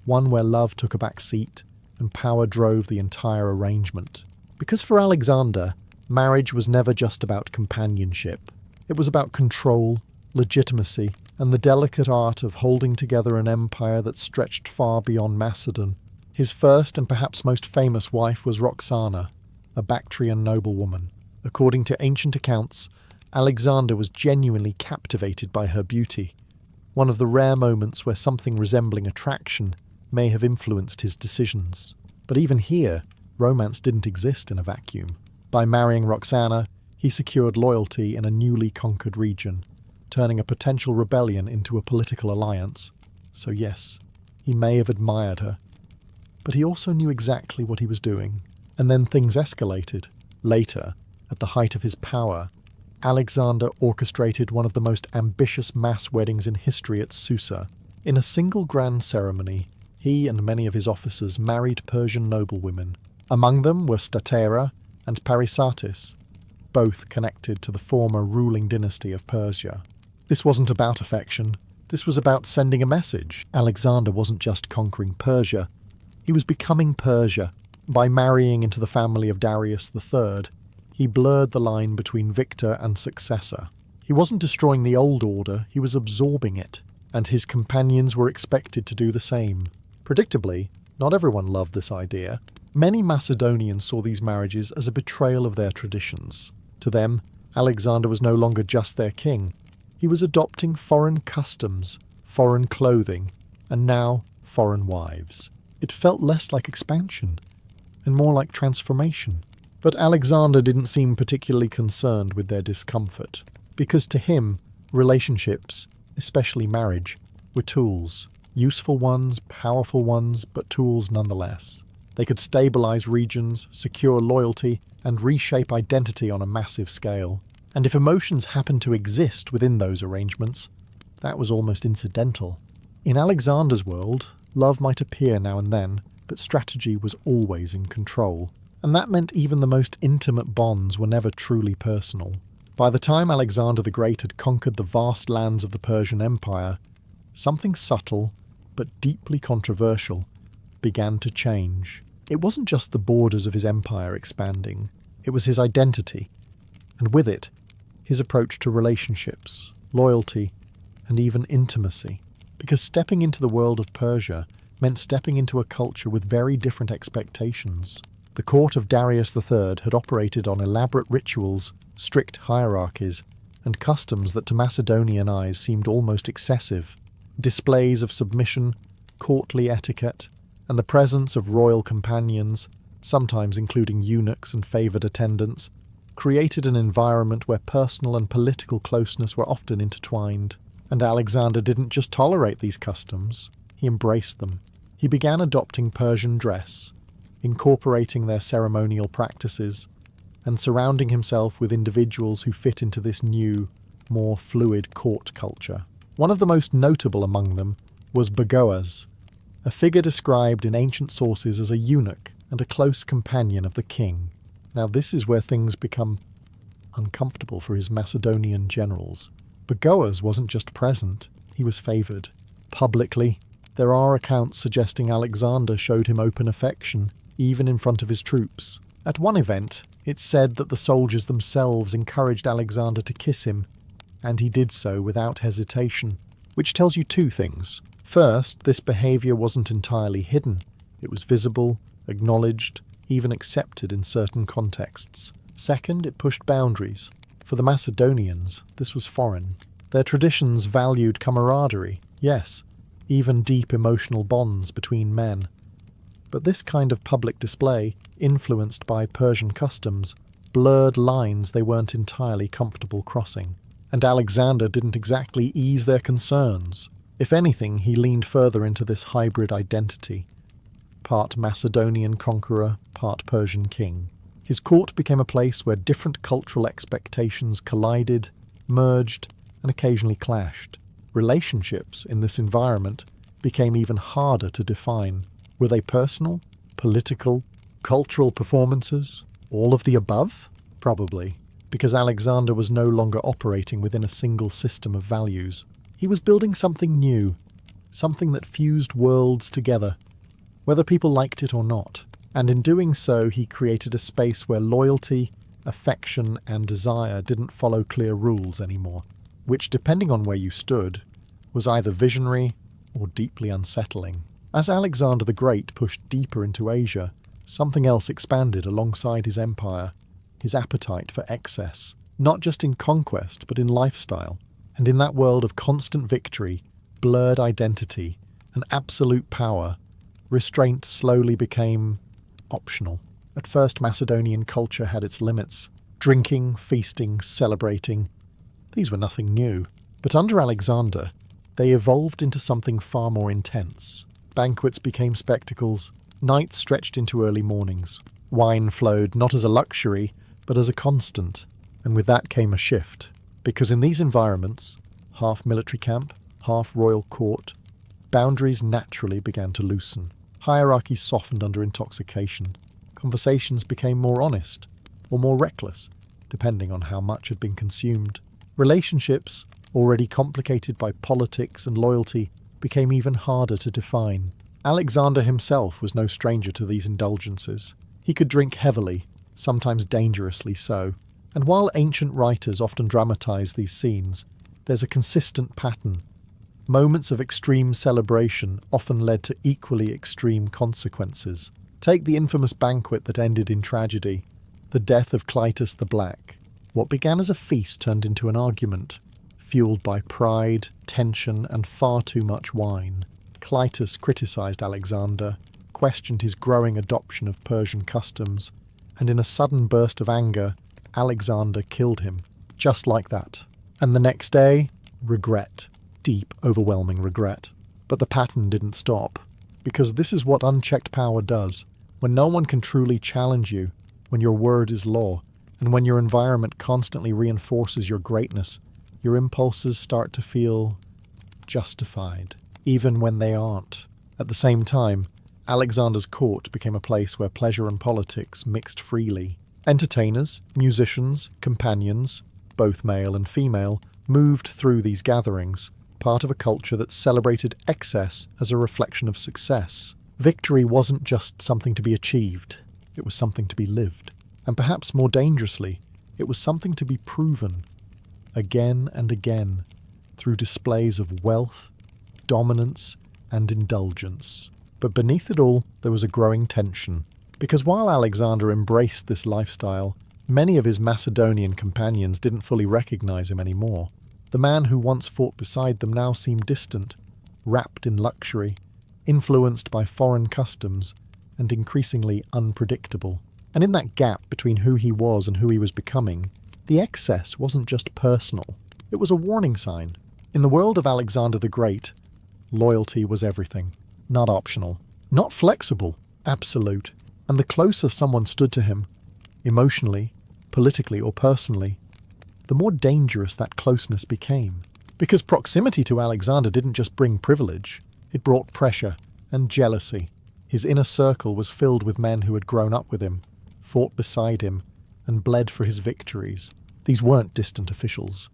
one where love took a back seat and power drove the entire arrangement. Because for Alexander, marriage was never just about companionship. It was about control, legitimacy, and the delicate art of holding together an empire that stretched far beyond Macedon. His first and perhaps most famous wife was Roxana, a Bactrian noblewoman. According to ancient accounts, Alexander was genuinely captivated by her beauty, one of the rare moments where something resembling attraction may have influenced his decisions. But even here, romance didn't exist in a vacuum. By marrying Roxana, he secured loyalty in a newly conquered region, turning a potential rebellion into a political alliance. So yes, he may have admired her, but he also knew exactly what he was doing. And then things escalated. Later, at the height of his power, Alexander orchestrated one of the most ambitious mass weddings in history at Susa. In a single grand ceremony, he and many of his officers married Persian noblewomen. Among them were Statera and Parysatis, both connected to the former ruling dynasty of Persia. This wasn't about affection. This was about sending a message. Alexander wasn't just conquering Persia. He was becoming Persia. By marrying into the family of Darius III, he blurred the line between victor and successor. He wasn't destroying the old order, he was absorbing it, and his companions were expected to do the same. Predictably, not everyone loved this idea. Many Macedonians saw these marriages as a betrayal of their traditions. To them, Alexander was no longer just their king. He was adopting foreign customs, foreign clothing, and now foreign wives. It felt less like expansion, and more like transformation. But Alexander didn't seem particularly concerned with their discomfort, because to him, relationships, especially marriage, were tools. Useful ones, powerful ones, but tools nonetheless. They could stabilize regions, secure loyalty, and reshape identity on a massive scale. And if emotions happened to exist within those arrangements, that was almost incidental. In Alexander's world, love might appear now and then, but strategy was always in control. And that meant even the most intimate bonds were never truly personal. By the time Alexander the Great had conquered the vast lands of the Persian Empire, something subtle, but deeply controversial, began to change. It wasn't just the borders of his empire expanding, it was his identity, and with it, his approach to relationships, loyalty, and even intimacy. Because stepping into the world of Persia meant stepping into a culture with very different expectations. The court of Darius III had operated on elaborate rituals, strict hierarchies, and customs that to Macedonian eyes seemed almost excessive. Displays of submission, courtly etiquette, and the presence of royal companions, sometimes including eunuchs and favoured attendants, created an environment where personal and political closeness were often intertwined. And Alexander didn't just tolerate these customs, he embraced them. He began adopting Persian dress, incorporating their ceremonial practices, and surrounding himself with individuals who fit into this new, more fluid court culture. One of the most notable among them was Bagoas, a figure described in ancient sources as a eunuch and a close companion of the king. Now this is where things become uncomfortable for his Macedonian generals. Bagoas wasn't just present, he was favoured. Publicly, there are accounts suggesting Alexander showed him open affection, even in front of his troops. At one event, it's said that the soldiers themselves encouraged Alexander to kiss him, and he did so without hesitation, which tells you two things. First, this behaviour wasn't entirely hidden. It was visible, acknowledged, even accepted in certain contexts. Second, it pushed boundaries. For the Macedonians, this was foreign. Their traditions valued camaraderie, yes, even deep emotional bonds between men. But this kind of public display, influenced by Persian customs, blurred lines they weren't entirely comfortable crossing. And Alexander didn't exactly ease their concerns. If anything, he leaned further into this hybrid identity. Part Macedonian conqueror, part Persian king. His court became a place where different cultural expectations collided, merged, and occasionally clashed. Relationships in this environment became even harder to define. Were they personal, political, cultural performances? All of the above? Probably, because Alexander was no longer operating within a single system of values. He was building something new, something that fused worlds together, whether people liked it or not. And in doing so, he created a space where loyalty, affection, and desire didn't follow clear rules anymore, which, depending on where you stood, was either visionary or deeply unsettling. As Alexander the Great pushed deeper into Asia, something else expanded alongside his empire, his appetite for excess, not just in conquest but in lifestyle. And in that world of constant victory, blurred identity, and absolute power, restraint slowly became optional. At first, Macedonian culture had its limits. Drinking, feasting, celebrating. These were nothing new. But under Alexander, they evolved into something far more intense. Banquets became spectacles. Nights stretched into early mornings. Wine flowed not as a luxury, but as a constant. And with that came a shift. Because in these environments, half military camp, half royal court, boundaries naturally began to loosen. Hierarchies softened under intoxication. Conversations became more honest, or more reckless, depending on how much had been consumed. Relationships, already complicated by politics and loyalty, became even harder to define. Alexander himself was no stranger to these indulgences. He could drink heavily, sometimes dangerously so. And while ancient writers often dramatize these scenes, there's a consistent pattern. Moments of extreme celebration often led to equally extreme consequences. Take the infamous banquet that ended in tragedy, the death of Clytus the Black. What began as a feast turned into an argument, fueled by pride, tension, and far too much wine. Clytus criticized Alexander, questioned his growing adoption of Persian customs, and in a sudden burst of anger, Alexander killed him, just like that. And the next day, regret. Deep, overwhelming regret. But the pattern didn't stop, because this is what unchecked power does. When no one can truly challenge you, when your word is law, and when your environment constantly reinforces your greatness, your impulses start to feel justified, even when they aren't. At the same time, Alexander's court became a place where pleasure and politics mixed freely. Entertainers, musicians, companions, both male and female, moved through these gatherings, part of a culture that celebrated excess as a reflection of success. Victory wasn't just something to be achieved, it was something to be lived. And perhaps more dangerously, it was something to be proven, again and again, through displays of wealth, dominance, and indulgence. But beneath it all, there was a growing tension. Because while Alexander embraced this lifestyle, many of his Macedonian companions didn't fully recognize him anymore. The man who once fought beside them now seemed distant, wrapped in luxury, influenced by foreign customs, and increasingly unpredictable. And in that gap between who he was and who he was becoming, the excess wasn't just personal, it was a warning sign. In the world of Alexander the Great, loyalty was everything. Not optional, not flexible, absolute. And the closer someone stood to him, emotionally, politically, or personally, the more dangerous that closeness became. Because proximity to Alexander didn't just bring privilege, it brought pressure and jealousy. His inner circle was filled with men who had grown up with him, fought beside him, and bled for his victories. These weren't distant officials.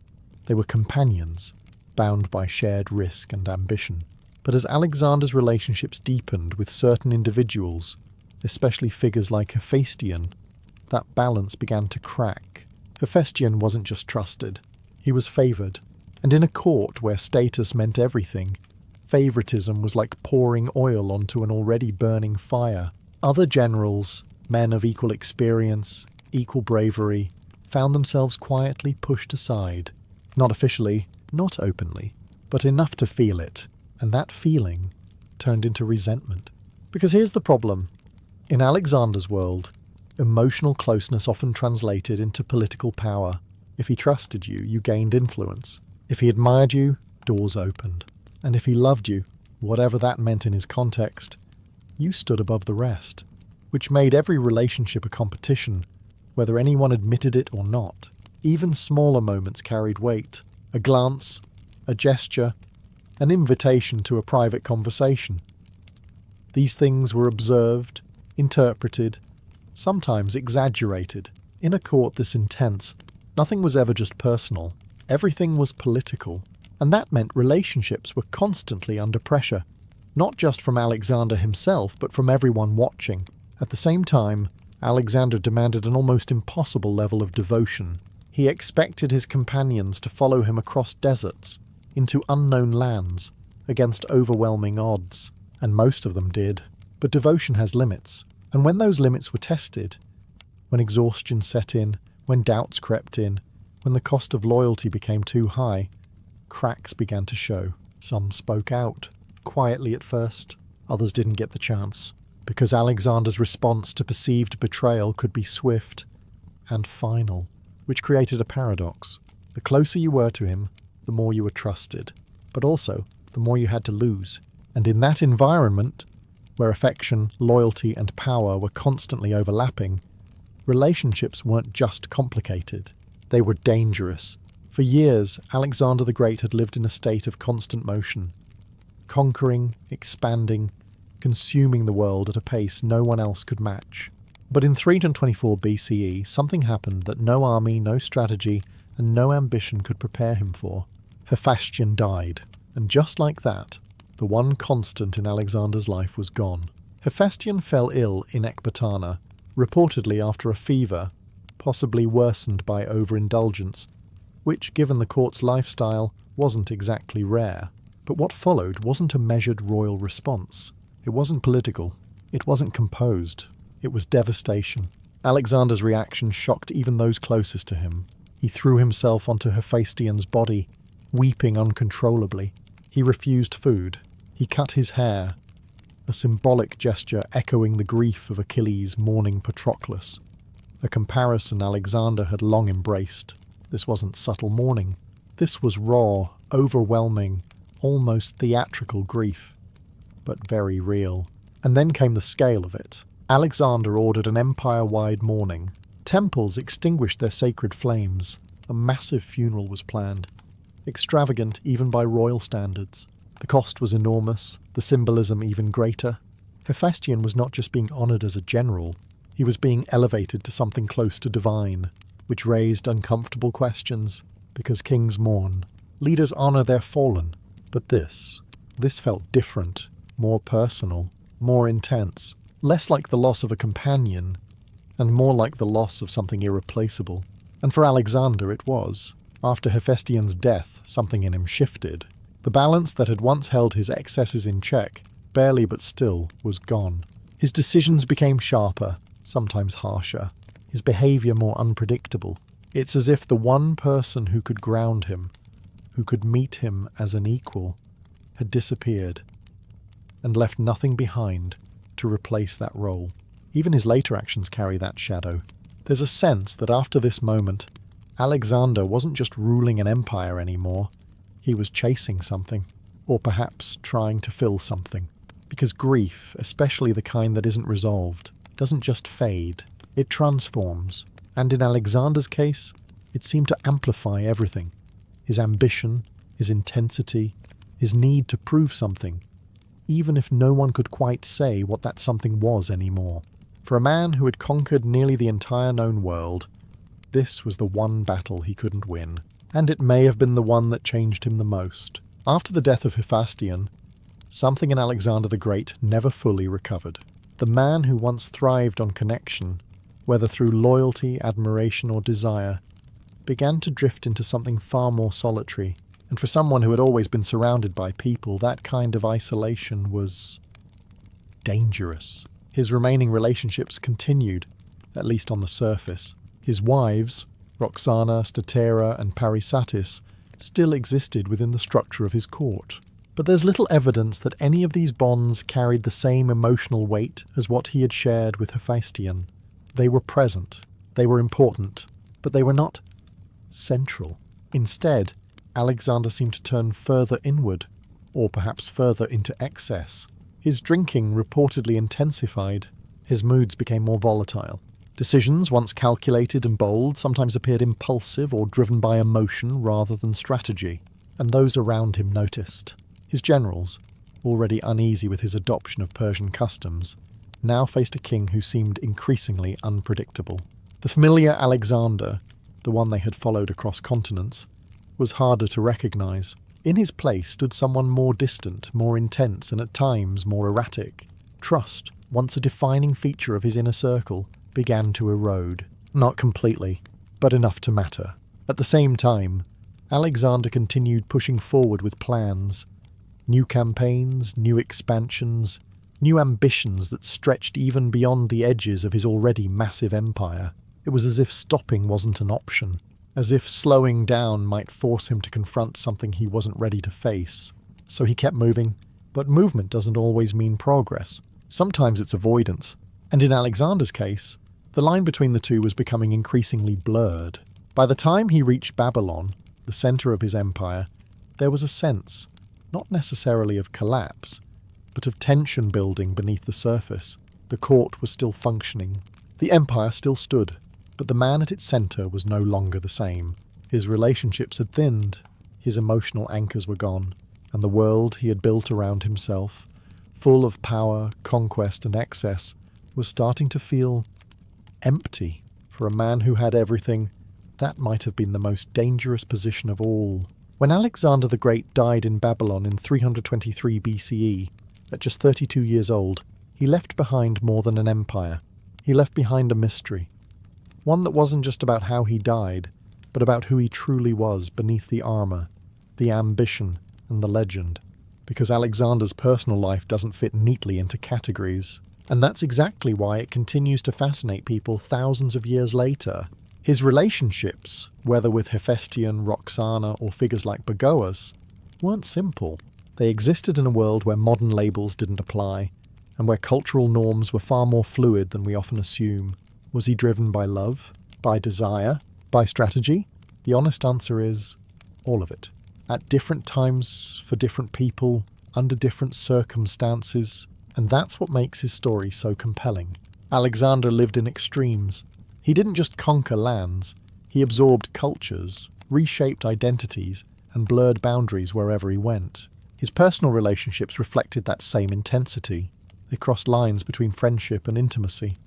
They were companions, bound by shared risk and ambition. But as Alexander's relationships deepened with certain individuals, especially figures like Hephaestion, that balance began to crack. Hephaestion wasn't just trusted, he was favoured. And in a court where status meant everything, favouritism was like pouring oil onto an already burning fire. Other generals, men of equal experience, equal bravery, found themselves quietly pushed aside. Not officially, not openly, but enough to feel it. And that feeling turned into resentment. Because here's the problem. In Alexander's world, emotional closeness often translated into political power. If he trusted you, you gained influence. If he admired you, doors opened. And if he loved you, whatever that meant in his context, you stood above the rest, which made every relationship a competition, whether anyone admitted it or not. Even smaller moments carried weight. A glance, a gesture, an invitation to a private conversation. These things were observed, interpreted, sometimes exaggerated. In a court this intense, nothing was ever just personal. Everything was political, and that meant relationships were constantly under pressure, not just from Alexander himself, but from everyone watching. At the same time, Alexander demanded an almost impossible level of devotion. He expected his companions to follow him across deserts, into unknown lands, against overwhelming odds, and most of them did. But devotion has limits, and when those limits were tested, when exhaustion set in, when doubts crept in, when the cost of loyalty became too high, cracks began to show. Some spoke out, quietly at first, others didn't get the chance, because Alexander's response to perceived betrayal could be swift and final, which created a paradox. The closer you were to him, the more you were trusted, but also the more you had to lose. And in that environment, where affection, loyalty, and power were constantly overlapping, relationships weren't just complicated, they were dangerous. For years, Alexander the Great had lived in a state of constant motion, conquering, expanding, consuming the world at a pace no one else could match. But in 324 BCE, something happened that no army, no strategy, and no ambition could prepare him for. Hephaestion died, and just like that, the one constant in Alexander's life was gone. Hephaestion fell ill in Ecbatana, reportedly after a fever, possibly worsened by overindulgence, which, given the court's lifestyle, wasn't exactly rare. But what followed wasn't a measured royal response. It wasn't political. It wasn't composed. It was devastation. Alexander's reaction shocked even those closest to him. He threw himself onto Hephaestion's body, weeping uncontrollably. He refused food. He cut his hair, a symbolic gesture echoing the grief of Achilles mourning Patroclus, a comparison Alexander had long embraced. This wasn't subtle mourning. This was raw, overwhelming, almost theatrical grief, but very real. And then came the scale of it. Alexander ordered an empire-wide mourning. Temples extinguished their sacred flames. A massive funeral was planned, extravagant even by royal standards. The cost was enormous, the symbolism even greater. Hephaestion was not just being honoured as a general, he was being elevated to something close to divine, which raised uncomfortable questions, because kings mourn. Leaders honour their fallen. But this felt different, more personal, more intense, less like the loss of a companion, and more like the loss of something irreplaceable. And for Alexander it was. After Hephaestion's death, something in him shifted. The balance that had once held his excesses in check, barely but still, was gone. His decisions became sharper, sometimes harsher, his behaviour more unpredictable. It's as if the one person who could ground him, who could meet him as an equal, had disappeared, and left nothing behind to replace that role. Even his later actions carry that shadow. There's a sense that after this moment, Alexander wasn't just ruling an empire anymore, he was chasing something, or perhaps trying to fill something. Because grief, especially the kind that isn't resolved, doesn't just fade, it transforms. And in Alexander's case, it seemed to amplify everything. His ambition, his intensity, his need to prove something, even if no one could quite say what that something was anymore. For a man who had conquered nearly the entire known world, this was the one battle he couldn't win. And it may have been the one that changed him the most. After the death of Hephaestion, something in Alexander the Great never fully recovered. The man who once thrived on connection, whether through loyalty, admiration, or desire, began to drift into something far more solitary. And for someone who had always been surrounded by people, that kind of isolation was dangerous. His remaining relationships continued, at least on the surface. His wives, Roxana, Statera, and Parysatis, still existed within the structure of his court. But there's little evidence that any of these bonds carried the same emotional weight as what he had shared with Hephaestion. They were present, they were important, but they were not central. Instead, Alexander seemed to turn further inward, or perhaps further into excess. His drinking reportedly intensified. His moods became more volatile. Decisions, once calculated and bold, sometimes appeared impulsive or driven by emotion rather than strategy, and those around him noticed. His generals, already uneasy with his adoption of Persian customs, now faced a king who seemed increasingly unpredictable. The familiar Alexander, the one they had followed across continents, was harder to recognise. In his place stood someone more distant, more intense, and at times more erratic. Trust, once a defining feature of his inner circle, began to erode. Not completely, but enough to matter. At the same time, Alexander continued pushing forward with plans. New campaigns, new expansions, new ambitions that stretched even beyond the edges of his already massive empire. It was as if stopping wasn't an option, as if slowing down might force him to confront something he wasn't ready to face. So he kept moving, but movement doesn't always mean progress. Sometimes it's avoidance. And in Alexander's case, the line between the two was becoming increasingly blurred. By the time he reached Babylon, the centre of his empire, there was a sense, not necessarily of collapse, but of tension building beneath the surface. The court was still functioning. The empire still stood, but the man at its centre was no longer the same. His relationships had thinned, his emotional anchors were gone, and the world he had built around himself, full of power, conquest and excess, was starting to feel empty. For a man who had everything, that might have been the most dangerous position of all. When Alexander the Great died in Babylon in 323 BCE, at just 32 years old, he left behind more than an empire. He left behind a mystery. One that wasn't just about how he died, but about who he truly was beneath the armour, the ambition, and the legend. Because Alexander's personal life doesn't fit neatly into categories. And that's exactly why it continues to fascinate people thousands of years later. His relationships, whether with Hephaestion, Roxana, or figures like Bagoas, weren't simple. They existed in a world where modern labels didn't apply, and where cultural norms were far more fluid than we often assume. Was he driven by love? By desire? By strategy? The honest answer is all of it. At different times, for different people, under different circumstances, and that's what makes his story so compelling. Alexander lived in extremes. He didn't just conquer lands, he absorbed cultures, reshaped identities, and blurred boundaries wherever he went. His personal relationships reflected that same intensity. They crossed lines between friendship and intimacy,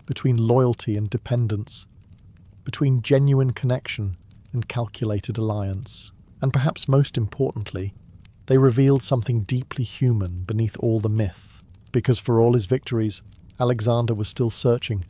between loyalty and dependence, between genuine connection and calculated alliance. And perhaps most importantly, they revealed something deeply human beneath all the myth, because for all his victories, Alexander was still searching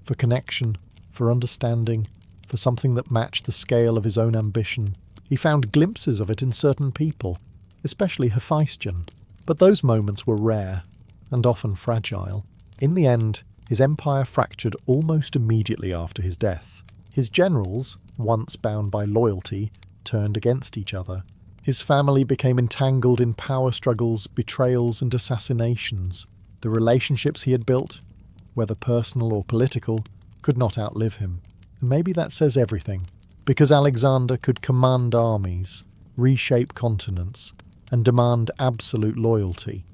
for connection, for understanding, for something that matched the scale of his own ambition. He found glimpses of it in certain people, especially Hephaestion, but those moments were rare and often fragile. In the end, his empire fractured almost immediately after his death. His generals, once bound by loyalty, turned against each other. His family became entangled in power struggles, betrayals, and assassinations. The relationships he had built, whether personal or political, could not outlive him. And maybe that says everything, because Alexander could command armies, reshape continents, and demand absolute loyalty.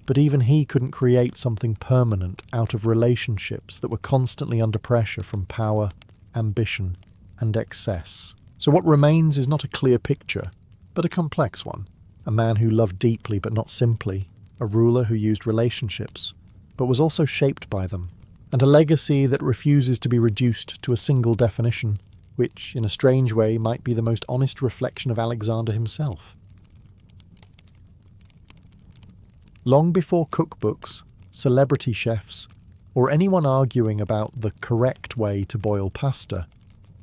But even he couldn't create something permanent out of relationships that were constantly under pressure from power, ambition, and excess. So what remains is not a clear picture, but a complex one. A man who loved deeply but not simply, a ruler who used relationships, but was also shaped by them, and a legacy that refuses to be reduced to a single definition, which, in a strange way, might be the most honest reflection of Alexander himself. Long before cookbooks, celebrity chefs, or anyone arguing about the correct way to boil pasta,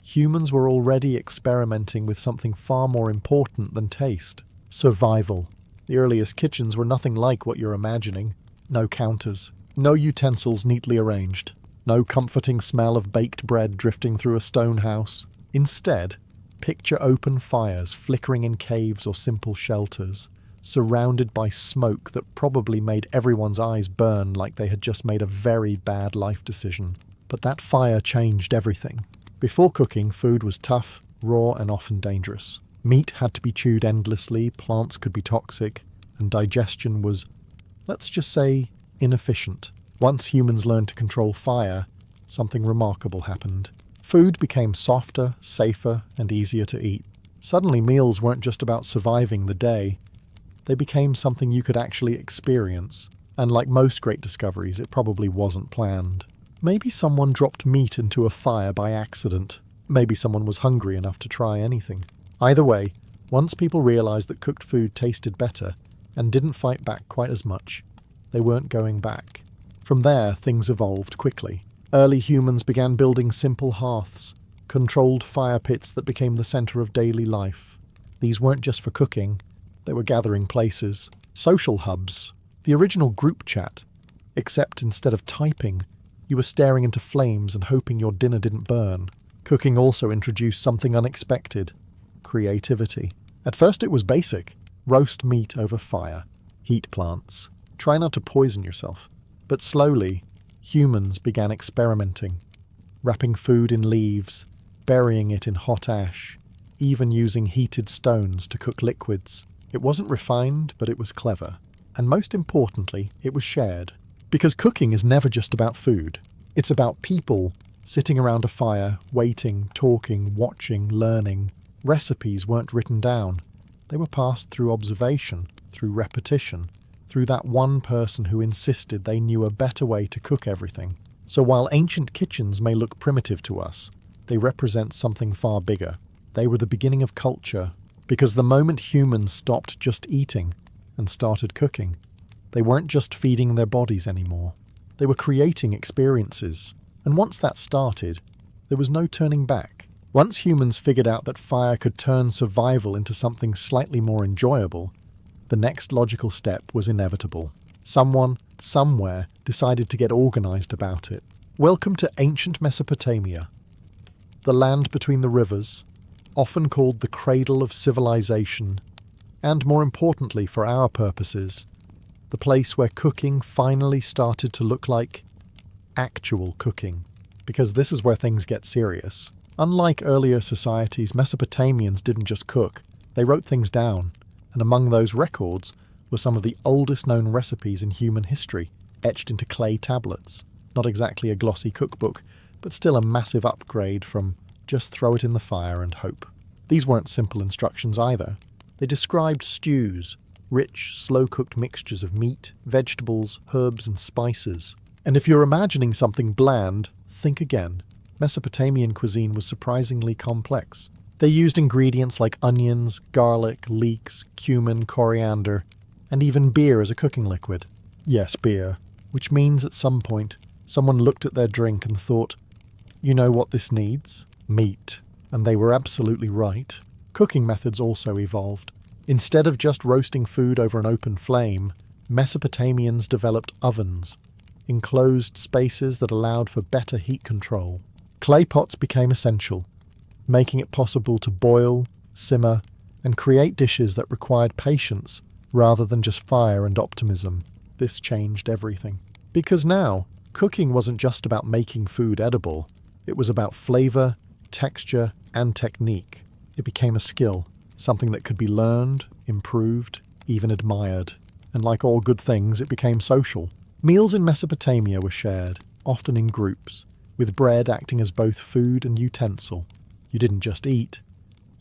humans were already experimenting with something far more important than taste: survival. The earliest kitchens were nothing like what you're imagining. No counters, no utensils neatly arranged, no comforting smell of baked bread drifting through a stone house. Instead, picture open fires flickering in caves or simple shelters, surrounded by smoke that probably made everyone's eyes burn like they had just made a very bad life decision. But that fire changed everything. Before cooking, food was tough, raw, and often dangerous. Meat had to be chewed endlessly, plants could be toxic, and digestion was, let's just say, inefficient. Once humans learned to control fire, something remarkable happened. Food became softer, safer, and easier to eat. Suddenly meals weren't just about surviving the day. They became something you could actually experience. And like most great discoveries, it probably wasn't planned. Maybe someone dropped meat into a fire by accident. Maybe someone was hungry enough to try anything. Either way, once people realized that cooked food tasted better and didn't fight back quite as much, they weren't going back. From there, things evolved quickly. Early humans began building simple hearths, controlled fire pits that became the center of daily life. These weren't just for cooking, they were gathering places, social hubs, the original group chat, except instead of typing, you were staring into flames and hoping your dinner didn't burn. Cooking also introduced something unexpected: creativity. At first it was basic: roast meat over fire, heat plants, try not to poison yourself. But slowly, humans began experimenting, wrapping food in leaves, burying it in hot ash, even using heated stones to cook liquids. It wasn't refined, but it was clever. And most importantly, it was shared. Because cooking is never just about food. It's about people sitting around a fire, waiting, talking, watching, learning. Recipes weren't written down. They were passed through observation, through repetition, through that one person who insisted they knew a better way to cook everything. So while ancient kitchens may look primitive to us, they represent something far bigger. They were the beginning of culture, because the moment humans stopped just eating and started cooking, they weren't just feeding their bodies anymore. They were creating experiences. And once that started, there was no turning back. Once humans figured out that fire could turn survival into something slightly more enjoyable, the next logical step was inevitable. Someone, somewhere, decided to get organized about it. Welcome to ancient Mesopotamia, the land between the rivers, often called the cradle of civilization, and more importantly for our purposes, the place where cooking finally started to look like actual cooking. Because this is where things get serious. Unlike earlier societies, Mesopotamians didn't just cook, they wrote things down. And among those records were some of the oldest known recipes in human history, etched into clay tablets. Not exactly a glossy cookbook, but still a massive upgrade from just throw it in the fire and hope. These weren't simple instructions either. They described stews, rich, slow-cooked mixtures of meat, vegetables, herbs and spices. And if you're imagining something bland, think again. Mesopotamian cuisine was surprisingly complex. They used ingredients like onions, garlic, leeks, cumin, coriander, and even beer as a cooking liquid. Yes, beer. Which means at some point, someone looked at their drink and thought, you know what this needs? Meat. And they were absolutely right. Cooking methods also evolved. Instead of just roasting food over an open flame, Mesopotamians developed ovens, enclosed spaces that allowed for better heat control. Clay pots became essential, making it possible to boil, simmer, and create dishes that required patience rather than just fire and optimism. This changed everything. Because now, cooking wasn't just about making food edible. It was about flavor, texture, and technique. It became a skill, something that could be learned, improved, even admired. And like all good things, it became social. Meals in Mesopotamia were shared, often in groups, with bread acting as both food and utensil. You didn't just eat.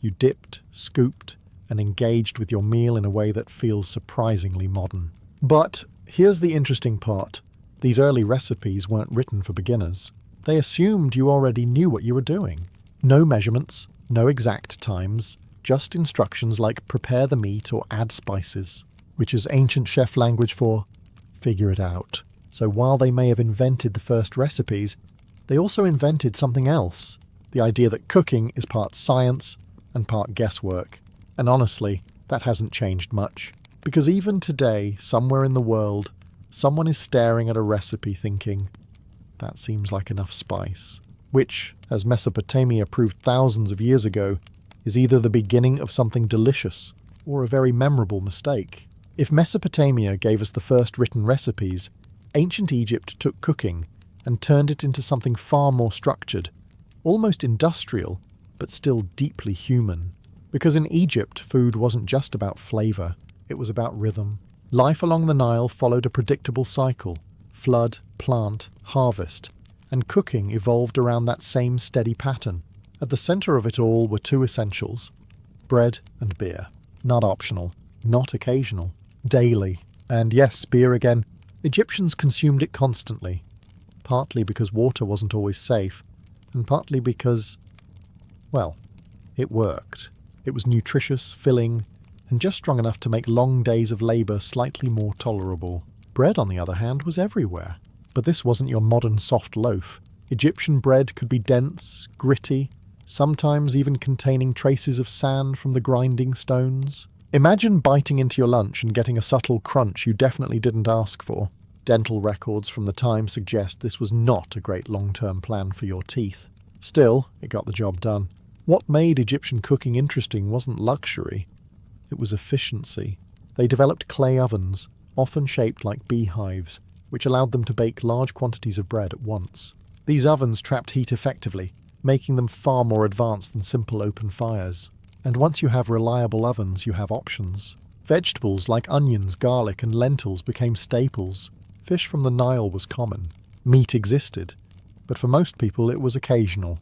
You dipped, scooped, and engaged with your meal in a way that feels surprisingly modern. But here's the interesting part. These early recipes weren't written for beginners. They assumed you already knew what you were doing. No measurements, no exact times, just instructions like prepare the meat or add spices, which is ancient chef language for figure it out. So while they may have invented the first recipes, they also invented something else. The idea that cooking is part science and part guesswork. And honestly, that hasn't changed much. Because even today, somewhere in the world, someone is staring at a recipe thinking, that seems like enough spice. Which, as Mesopotamia proved thousands of years ago, is either the beginning of something delicious or a very memorable mistake. If Mesopotamia gave us the first written recipes, ancient Egypt took cooking and turned it into something far more structured, almost industrial, but still deeply human. Because in Egypt, food wasn't just about flavor, it was about rhythm. Life along the Nile followed a predictable cycle: flood, plant, harvest, and cooking evolved around that same steady pattern. At the center of it all were two essentials: bread and beer. Not optional, not occasional, daily. And yes, beer again, Egyptians consumed it constantly, partly because water wasn't always safe, and partly because, well, it worked. It was nutritious, filling, and just strong enough to make long days of labour slightly more tolerable. Bread, on the other hand, was everywhere. But this wasn't your modern soft loaf. Egyptian bread could be dense, gritty, sometimes even containing traces of sand from the grinding stones. Imagine biting into your lunch and getting a subtle crunch you definitely didn't ask for. Dental records from the time suggest this was not a great long-term plan for your teeth. Still, it got the job done. What made Egyptian cooking interesting wasn't luxury. It was efficiency. They developed clay ovens, often shaped like beehives, which allowed them to bake large quantities of bread at once. These ovens trapped heat effectively, making them far more advanced than simple open fires. And once you have reliable ovens, you have options. Vegetables like onions, garlic, and lentils became staples. Fish from the Nile was common. Meat existed, but for most people it was occasional,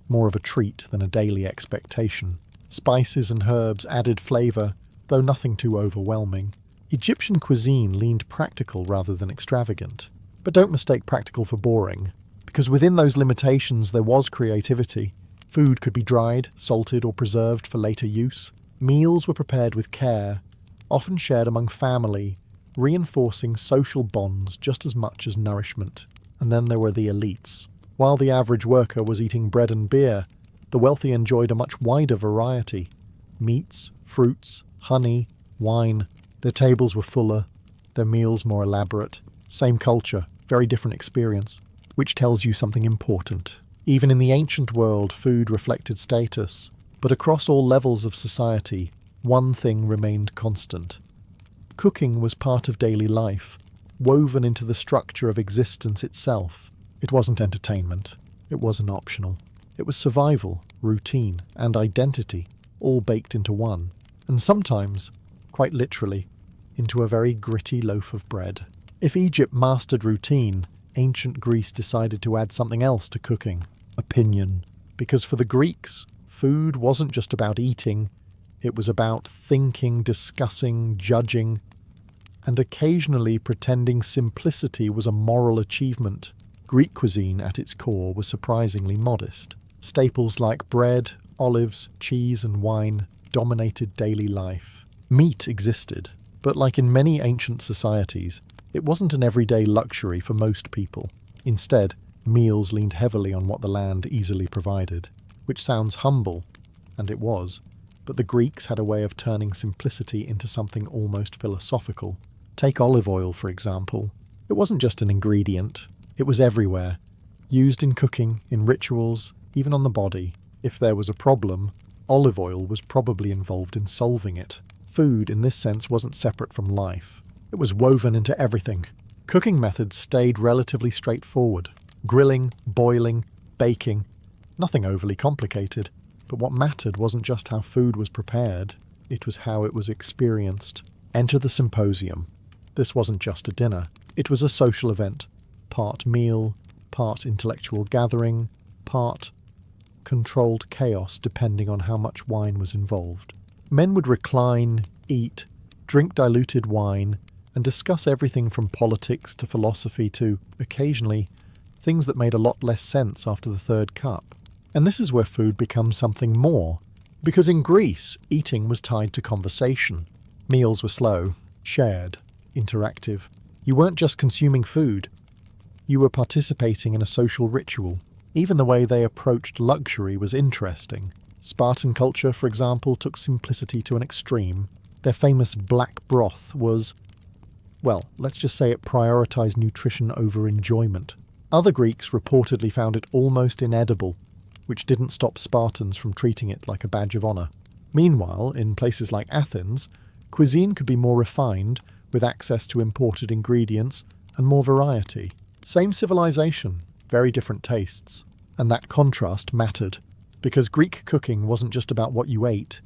more of a treat than a daily expectation. Spices and herbs added flavour, though nothing too overwhelming. Egyptian cuisine leaned practical rather than extravagant. But don't mistake practical for boring, because within those limitations there was creativity. Food could be dried, salted, or preserved for later use. Meals were prepared with care, often shared among family, reinforcing social bonds just as much as nourishment. And then there were the elites. While the average worker was eating bread and beer, the wealthy enjoyed a much wider variety. Meats, fruits, honey, wine. Their tables were fuller, their meals more elaborate. Same culture, very different experience, which tells you something important. Even in the ancient world, food reflected status. But across all levels of society, one thing remained constant. Cooking was part of daily life, woven into the structure of existence itself. It wasn't entertainment. It wasn't optional. It was survival, routine, and identity, all baked into one. And sometimes, quite literally, into a very gritty loaf of bread. If Egypt mastered routine, ancient Greece decided to add something else to cooking: opinion. Because for the Greeks, food wasn't just about eating, it was about thinking, discussing, judging, and occasionally pretending simplicity was a moral achievement. Greek cuisine at its core was surprisingly modest. Staples like bread, olives, cheese, and wine dominated daily life. Meat existed, but like in many ancient societies, it wasn't an everyday luxury for most people. Instead, meals leaned heavily on what the land easily provided, which sounds humble, and it was, but the Greeks had a way of turning simplicity into something almost philosophical. Take olive oil, for example. It wasn't just an ingredient, it was everywhere, used in cooking, in rituals, even on the body. If there was a problem, olive oil was probably involved in solving it. Food, in this sense, wasn't separate from life. It was woven into everything. Cooking methods stayed relatively straightforward. Grilling, boiling, baking. Nothing overly complicated. But what mattered wasn't just how food was prepared, it was how it was experienced. Enter the symposium. This wasn't just a dinner. It was a social event. Part meal, part intellectual gathering, part controlled chaos depending on how much wine was involved. Men would recline, eat, drink diluted wine, and discuss everything from politics to philosophy to, occasionally, things that made a lot less sense after the third cup. And this is where food becomes something more, because in Greece, eating was tied to conversation. Meals were slow, shared, interactive. You weren't just consuming food, you were participating in a social ritual. Even the way they approached luxury was interesting. Spartan culture, for example, took simplicity to an extreme. Their famous black broth was, well, let's just say it prioritized nutrition over enjoyment. Other Greeks reportedly found it almost inedible, which didn't stop Spartans from treating it like a badge of honor. Meanwhile, in places like Athens, cuisine could be more refined, with access to imported ingredients and more variety. Same civilization, very different tastes. And that contrast mattered, because Greek cooking wasn't just about what you ate,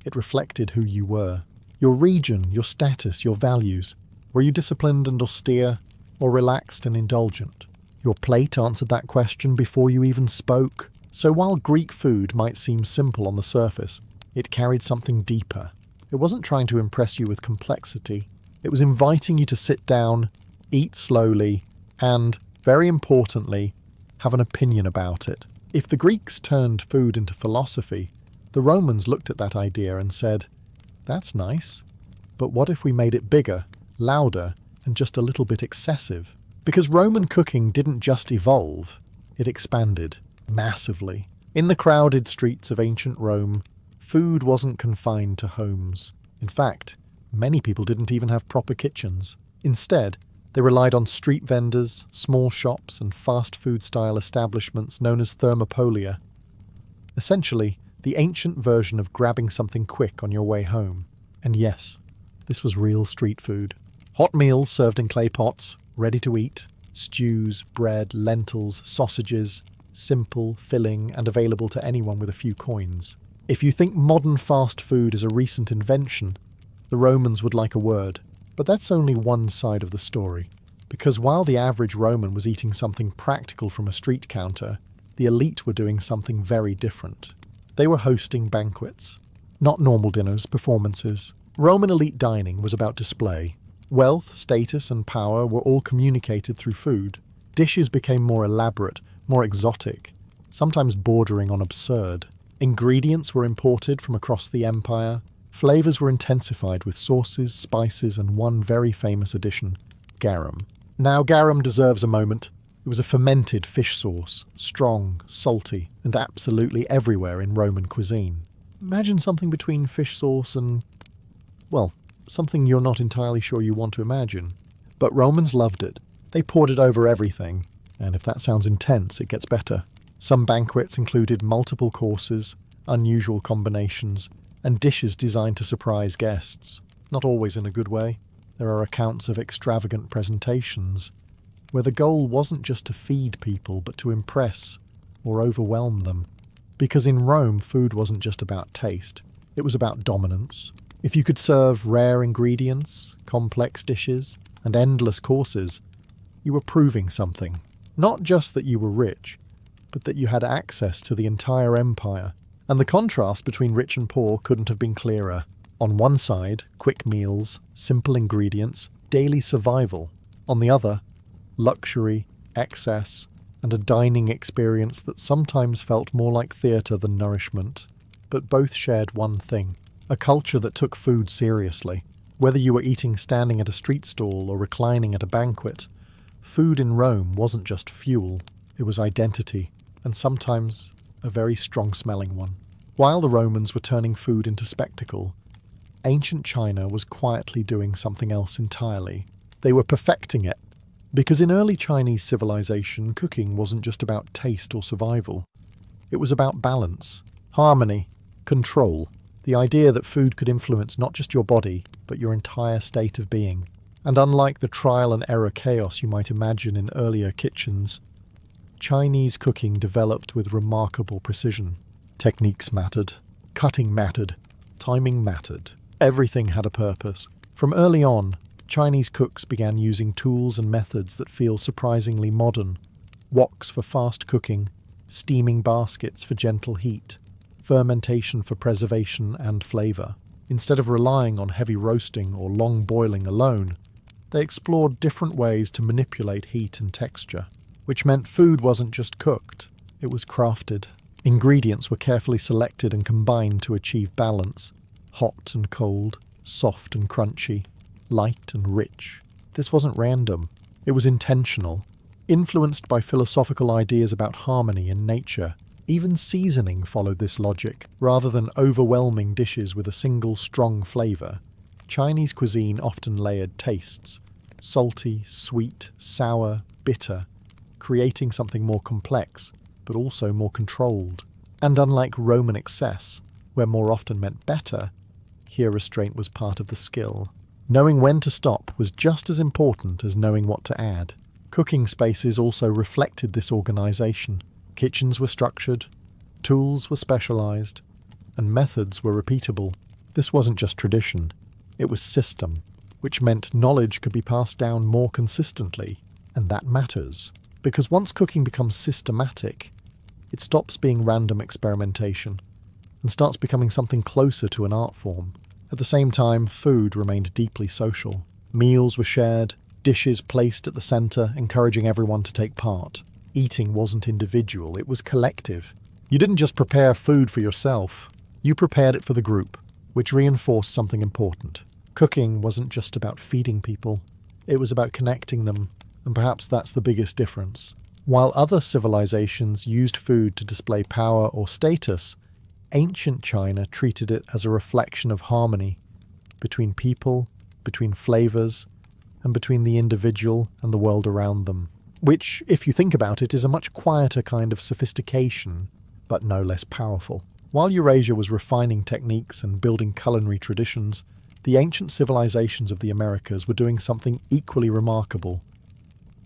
it reflected who you were. Your region, your status, your values. Were you disciplined and austere, or relaxed and indulgent? Your plate answered that question before you even spoke. So while Greek food might seem simple on the surface, it carried something deeper. It wasn't trying to impress you with complexity. It was inviting you to sit down, eat slowly, and, very importantly, have an opinion about it. If the Greeks turned food into philosophy, the Romans looked at that idea and said, "That's nice, but what if we made it bigger, louder, and just a little bit excessive?" Because Roman cooking didn't just evolve, it expanded massively. In the crowded streets of ancient Rome, food wasn't confined to homes. In fact, many people didn't even have proper kitchens. Instead, they relied on street vendors, small shops, and fast food-style establishments known as thermopolia. Essentially, the ancient version of grabbing something quick on your way home. And yes, this was real street food. Hot meals served in clay pots, ready to eat, stews, bread, lentils, sausages, simple, filling, and available to anyone with a few coins. If you think modern fast food is a recent invention, the Romans would like a word. But that's only one side of the story. Because while the average Roman was eating something practical from a street counter, the elite were doing something very different. They were hosting banquets. Not normal dinners, performances. Roman elite dining was about display. Wealth, status, and power were all communicated through food. Dishes became more elaborate, more exotic, sometimes bordering on absurd. Ingredients were imported from across the empire. Flavors were intensified with sauces, spices, and one very famous addition, garum. Now, garum deserves a moment. It was a fermented fish sauce, strong, salty, and absolutely everywhere in Roman cuisine. Imagine something between fish sauce and, well, something you're not entirely sure you want to imagine. But Romans loved it. They poured it over everything, and if that sounds intense, it gets better. Some banquets included multiple courses, unusual combinations, and dishes designed to surprise guests. Not always in a good way. There are accounts of extravagant presentations, where the goal wasn't just to feed people, but to impress or overwhelm them. Because in Rome, food wasn't just about taste. It was about dominance. If you could serve rare ingredients, complex dishes, and endless courses, you were proving something. Not just that you were rich, but that you had access to the entire empire. And the contrast between rich and poor couldn't have been clearer. On one side, quick meals, simple ingredients, daily survival. On the other, luxury, excess, and a dining experience that sometimes felt more like theatre than nourishment. But both shared one thing, a culture that took food seriously. Whether you were eating standing at a street stall or reclining at a banquet, food in Rome wasn't just fuel, it was identity, and sometimes a very strong-smelling one. While the Romans were turning food into spectacle, ancient China was quietly doing something else entirely. They were perfecting it. Because in early Chinese civilization, cooking wasn't just about taste or survival. It was about balance, harmony, control, the idea that food could influence not just your body, but your entire state of being. And unlike the trial and error chaos you might imagine in earlier kitchens, Chinese cooking developed with remarkable precision. Techniques mattered, cutting mattered, timing mattered. Everything had a purpose. From early on, Chinese cooks began using tools and methods that feel surprisingly modern. Woks for fast cooking, steaming baskets for gentle heat, fermentation for preservation and flavour. Instead of relying on heavy roasting or long boiling alone, they explored different ways to manipulate heat and texture, which meant food wasn't just cooked, it was crafted. Ingredients were carefully selected and combined to achieve balance. Hot and cold, soft and crunchy, light and rich. This wasn't random. It was intentional, influenced by philosophical ideas about harmony and nature. Even seasoning followed this logic. Rather than overwhelming dishes with a single strong flavour, Chinese cuisine often layered tastes, salty, sweet, sour, bitter, creating something more complex, but also more controlled. And unlike Roman excess, where more often meant better, here restraint was part of the skill. Knowing when to stop was just as important as knowing what to add. Cooking spaces also reflected this organisation. Kitchens were structured, tools were specialised, and methods were repeatable. This wasn't just tradition, it was system, which meant knowledge could be passed down more consistently, and that matters. Because once cooking becomes systematic, it stops being random experimentation and starts becoming something closer to an art form. At the same time, food remained deeply social. Meals were shared, dishes placed at the centre, encouraging everyone to take part. Eating wasn't individual, it was collective. You didn't just prepare food for yourself, you prepared it for the group, which reinforced something important. Cooking wasn't just about feeding people, it was about connecting them, and perhaps that's the biggest difference. While other civilizations used food to display power or status, ancient China treated it as a reflection of harmony between people, between flavors, and between the individual and the world around them. Which, if you think about it, is a much quieter kind of sophistication, but no less powerful. While Eurasia was refining techniques and building culinary traditions, the ancient civilizations of the Americas were doing something equally remarkable,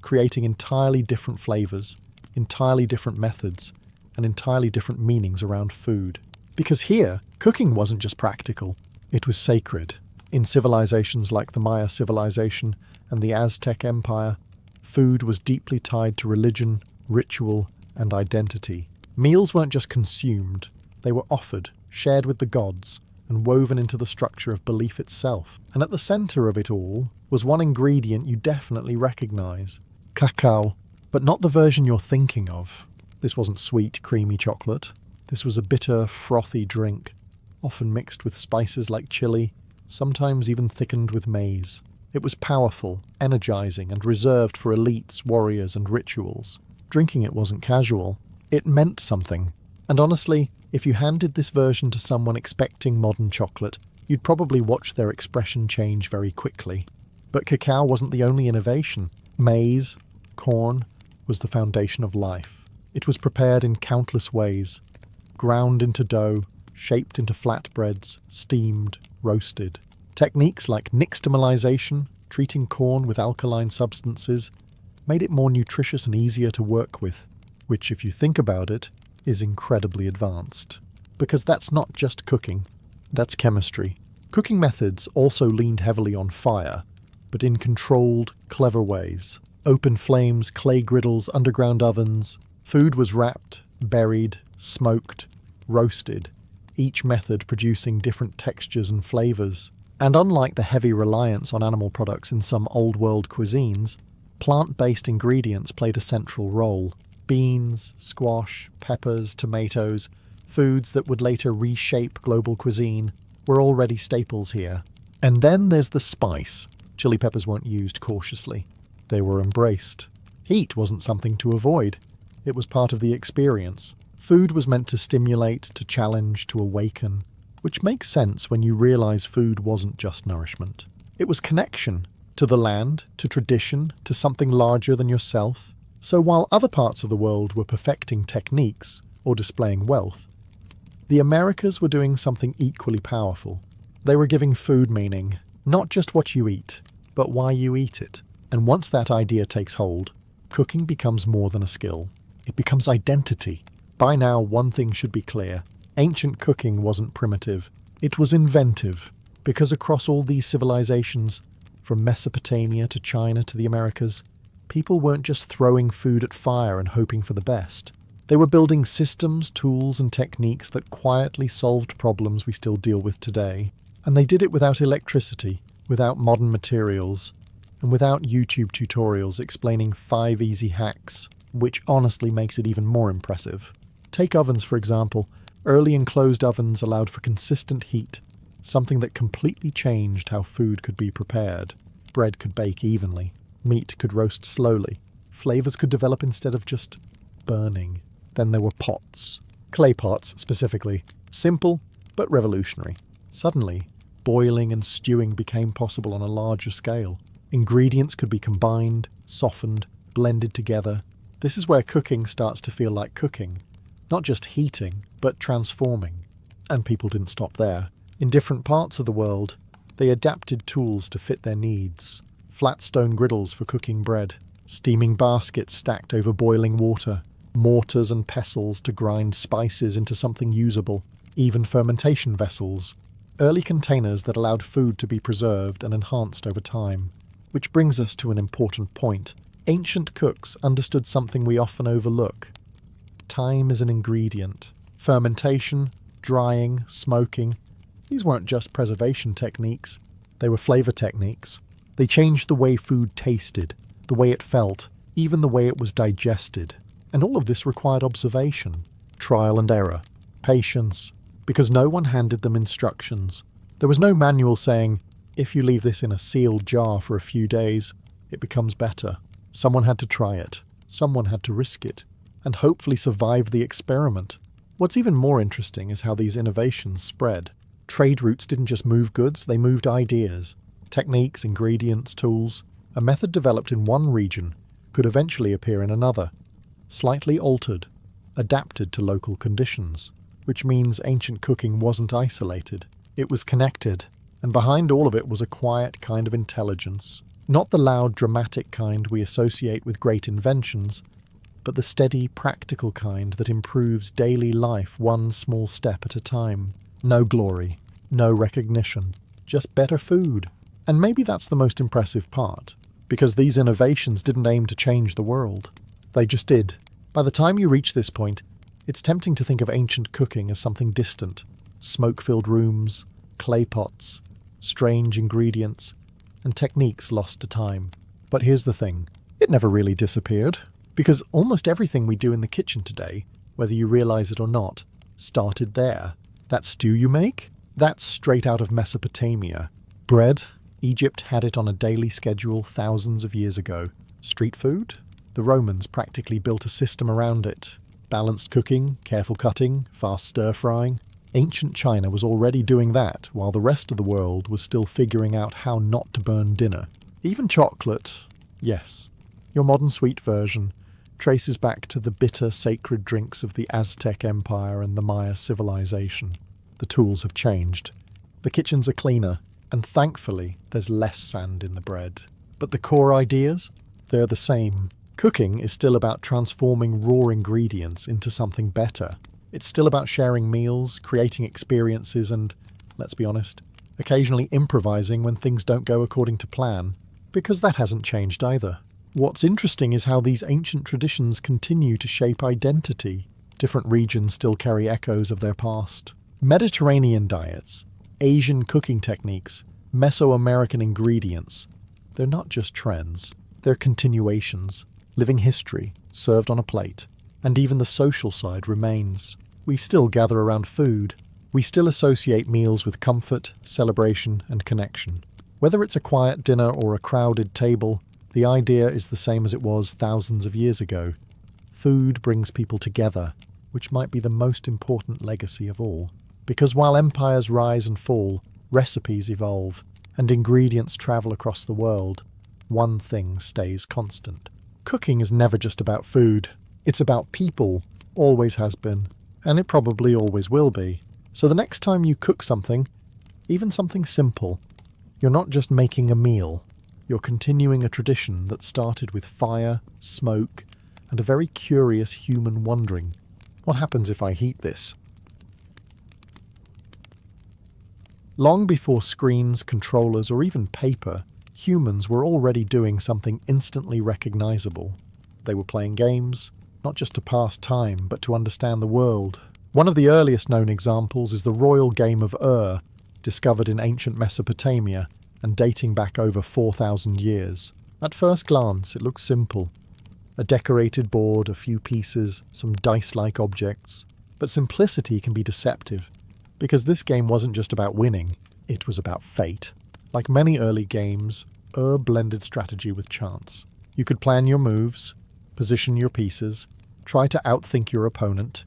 creating entirely different flavors, entirely different methods, and entirely different meanings around food. Because here, cooking wasn't just practical, it was sacred. In civilizations like the Maya civilization and the Aztec Empire, food was deeply tied to religion, ritual, and identity. Meals weren't just consumed, they were offered, shared with the gods, and woven into the structure of belief itself. And at the centre of it all was one ingredient you definitely recognise: cacao. But not the version you're thinking of. This wasn't sweet, creamy chocolate. This was a bitter, frothy drink, often mixed with spices like chili, sometimes even thickened with maize. It was powerful, energizing, and reserved for elites, warriors, and rituals. Drinking it wasn't casual. It meant something. And honestly, if you handed this version to someone expecting modern chocolate, you'd probably watch their expression change very quickly. But cacao wasn't the only innovation. Maize, corn, was the foundation of life. It was prepared in countless ways. Ground into dough, shaped into flatbreads, steamed, roasted. Techniques like nixtamalization, treating corn with alkaline substances, made it more nutritious and easier to work with, which, if you think about it, is incredibly advanced. Because that's not just cooking, that's chemistry. Cooking methods also leaned heavily on fire, but in controlled, clever ways. Open flames, clay griddles, underground ovens. Food was wrapped, buried, smoked, roasted, each method producing different textures and flavors. And unlike the heavy reliance on animal products in some old-world cuisines, plant-based ingredients played a central role. Beans, squash, peppers, tomatoes, foods that would later reshape global cuisine, were already staples here. And then there's the spice. Chili peppers weren't used cautiously. They were embraced. Heat wasn't something to avoid. It was part of the experience. Food was meant to stimulate, to challenge, to awaken, which makes sense when you realize food wasn't just nourishment. It was connection to the land, to tradition, to something larger than yourself. So while other parts of the world were perfecting techniques or displaying wealth, the Americas were doing something equally powerful. They were giving food meaning, not just what you eat, but why you eat it. And once that idea takes hold, cooking becomes more than a skill. It becomes identity. By now, one thing should be clear. Ancient cooking wasn't primitive. It was inventive, because across all these civilizations, from Mesopotamia to China to the Americas, people weren't just throwing food at fire and hoping for the best. They were building systems, tools, and techniques that quietly solved problems we still deal with today. And they did it without electricity, without modern materials, and without YouTube tutorials explaining 5 easy hacks, which honestly makes it even more impressive. Take ovens, for example. Early enclosed ovens allowed for consistent heat, something that completely changed how food could be prepared. Bread could bake evenly. Meat could roast slowly. Flavors could develop instead of just burning. Then there were pots. Clay pots, specifically. Simple, but revolutionary. Suddenly, boiling and stewing became possible on a larger scale. Ingredients could be combined, softened, blended together. This is where cooking starts to feel like cooking. Not just heating, but transforming. And people didn't stop there. In different parts of the world, they adapted tools to fit their needs. Flat stone griddles for cooking bread, steaming baskets stacked over boiling water, mortars and pestles to grind spices into something usable, even fermentation vessels, early containers that allowed food to be preserved and enhanced over time. Which brings us to an important point. Ancient cooks understood something we often overlook. Time is an ingredient. Fermentation, drying, smoking, These weren't just preservation techniques, they were flavor techniques. They changed the way food tasted, the way it felt, even the way it was digested. And all of this required observation, trial and error, patience, because no one handed them instructions. There was no manual saying, if you leave this in a sealed jar for a few days, it becomes better. Someone had to try it. Someone had to risk it, and hopefully survive the experiment. What's even more interesting is how these innovations spread. Trade routes didn't just move goods, they moved ideas. Techniques, ingredients, tools. A method developed in one region could eventually appear in another, slightly altered, adapted to local conditions, which means ancient cooking wasn't isolated. It was connected, and behind all of it was a quiet kind of intelligence. Not the loud, dramatic kind we associate with great inventions, but the steady, practical kind that improves daily life one small step at a time. No glory, no recognition, just better food. And maybe that's the most impressive part, because these innovations didn't aim to change the world. They just did. By the time you reach this point, it's tempting to think of ancient cooking as something distant. Smoke-filled rooms, clay pots, strange ingredients, and techniques lost to time. But here's the thing, it never really disappeared, because almost everything we do in the kitchen today, whether you realize it or not, started there. That stew you make? That's straight out of Mesopotamia. Bread? Egypt had it on a daily schedule thousands of years ago. Street food? The Romans practically built a system around it. Balanced cooking, careful cutting, fast stir-frying. Ancient China was already doing that, while the rest of the world was still figuring out how not to burn dinner. Even chocolate, yes, your modern sweet version, traces back to the bitter sacred drinks of the Aztec Empire and the Maya civilization. The tools have changed. The kitchens are cleaner, and thankfully there's less sand in the bread. But the core ideas? They're the same. Cooking is still about transforming raw ingredients into something better. It's still about sharing meals, creating experiences and, let's be honest, occasionally improvising when things don't go according to plan, because that hasn't changed either. What's interesting is how these ancient traditions continue to shape identity. Different regions still carry echoes of their past. Mediterranean diets, Asian cooking techniques, Mesoamerican ingredients, they're not just trends, they're continuations, living history, served on a plate. And even the social side remains. We still gather around food. We still associate meals with comfort, celebration, and connection. Whether it's a quiet dinner or a crowded table, the idea is the same as it was thousands of years ago. Food brings people together, which might be the most important legacy of all. Because while empires rise and fall, recipes evolve, and ingredients travel across the world, one thing stays constant. Cooking is never just about food. It's about people, always has been, and it probably always will be. So the next time you cook something, even something simple, you're not just making a meal, you're continuing a tradition that started with fire, smoke, and a very curious human wondering, what happens if I heat this? Long before screens, controllers, or even paper, humans were already doing something instantly recognizable. They were playing games, not just to pass time, but to understand the world. One of the earliest known examples is the royal game of discovered in ancient Mesopotamia and dating back over 4,000 years. At first glance, it looks simple. A decorated board, a few pieces, some dice-like objects. But simplicity can be deceptive, because this game wasn't just about winning, it was about fate. Like many early games, blended strategy with chance. You could plan your moves, position your pieces, try to outthink your opponent.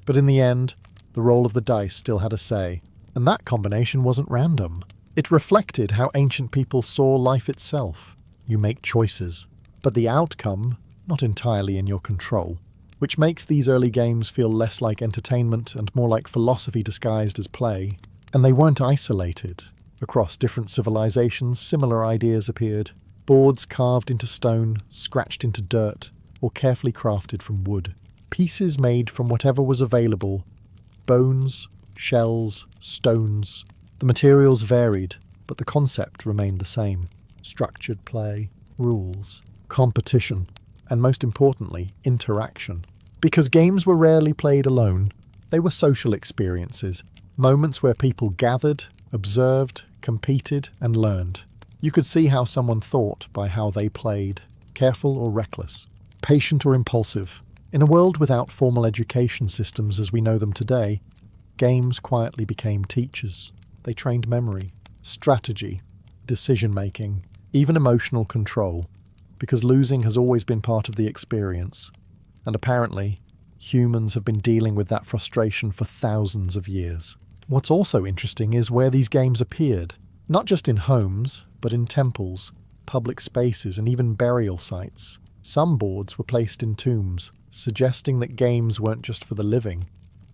But in the end, the roll of the dice still had a say. And that combination wasn't random. It reflected how ancient people saw life itself. You make choices, but the outcome, not entirely in your control. Which makes these early games feel less like entertainment and more like philosophy disguised as play. And they weren't isolated. Across different civilizations, similar ideas appeared. Boards carved into stone, scratched into dirt, or carefully crafted from wood. Pieces made from whatever was available. Bones, shells, stones. The materials varied, but the concept remained the same. Structured play, rules, competition, and most importantly, interaction. Because games were rarely played alone, they were social experiences, Moments where people gathered, observed, competed, and learned. You could see how someone thought by how they played, careful or reckless, patient or impulsive. In a world without formal education systems as we know them today, games quietly became teachers. They trained memory, strategy, decision-making, even emotional control, because losing has always been part of the experience. And apparently, humans have been dealing with that frustration for thousands of years. What's also interesting is where these games appeared, not just in homes, but in temples, public spaces, and even burial sites. Some boards were placed in tombs, suggesting that games weren't just for the living.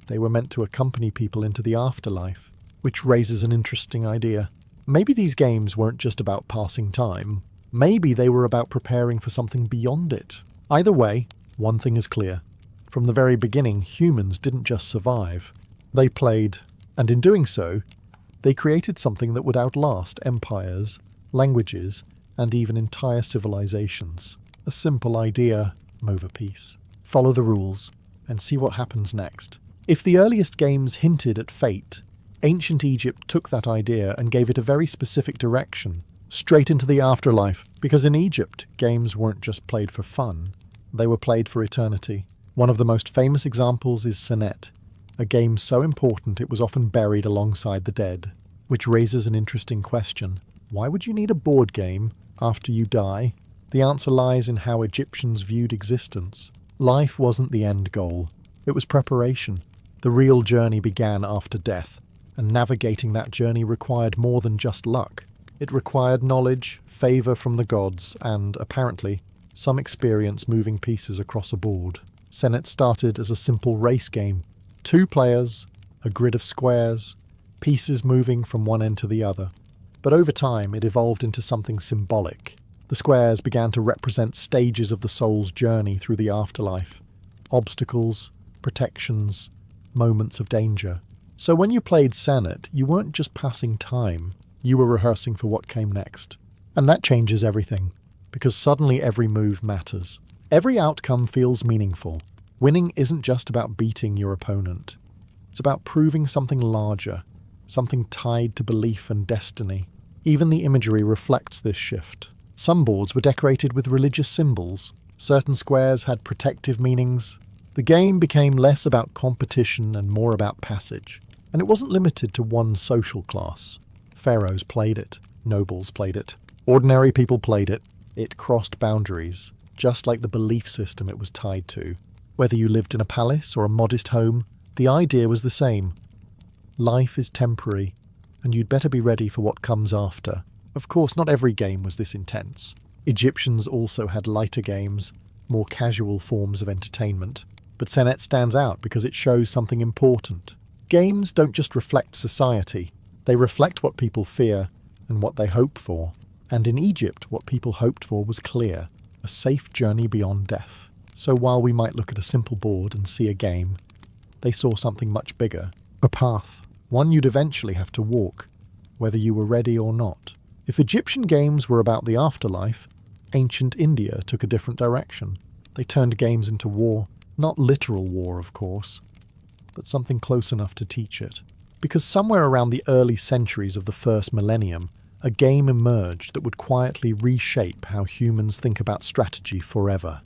They were meant to accompany people into the afterlife, which raises an interesting idea. Maybe these games weren't just about passing time. Maybe they were about preparing for something beyond it. Either way, one thing is clear. From the very beginning, humans didn't just survive. They played, and in doing so, they created something that would outlast empires, languages, and even entire civilizations. A simple idea, move a piece. Follow the rules, and see what happens next. If the earliest games hinted at fate, ancient Egypt took that idea and gave it a very specific direction, straight into the afterlife, because in Egypt, games weren't just played for fun, they were played for eternity. One of the most famous examples is Senet, a game so important it was often buried alongside the dead, which raises an interesting question. Why would you need a board game after you die? The answer lies in how Egyptians viewed existence. Life wasn't the end goal. It was preparation. The real journey began after death, and navigating that journey required more than just luck. It required knowledge, favour from the gods, and, apparently, some experience moving pieces across a board. Senet started as a simple race game. 2 players, a grid of squares, pieces moving from one end to the other. But over time, it evolved into something symbolic. The squares began to represent stages of the soul's journey through the afterlife. Obstacles, protections, moments of danger. So when you played Senet, you weren't just passing time, you were rehearsing for what came next. And that changes everything, because suddenly every move matters. Every outcome feels meaningful. Winning isn't just about beating your opponent. It's about proving something larger, something tied to belief and destiny. Even the imagery reflects this shift. Some boards were decorated with religious symbols. Certain squares had protective meanings. The game became less about competition and more about passage. And it wasn't limited to one social class. Pharaohs played it. Nobles played it. Ordinary people played it. It crossed boundaries, just like the belief system it was tied to. Whether you lived in a palace or a modest home, the idea was the same. Life is temporary, and you'd better be ready for what comes after. Of course, not every game was this intense. Egyptians also had lighter games, more casual forms of entertainment. But Senet stands out because it shows something important. Games don't just reflect society. They reflect what people fear and what they hope for. And in Egypt, what people hoped for was clear: a safe journey beyond death. So while we might look at a simple board and see a game, they saw something much bigger. A path. One you'd eventually have to walk, whether you were ready or not. If Egyptian games were about the afterlife, ancient India took a different direction. They turned games into war. Not literal war, of course, but something close enough to teach it. Because somewhere around the early centuries of the first millennium, a game emerged that would quietly reshape how humans think about strategy forever.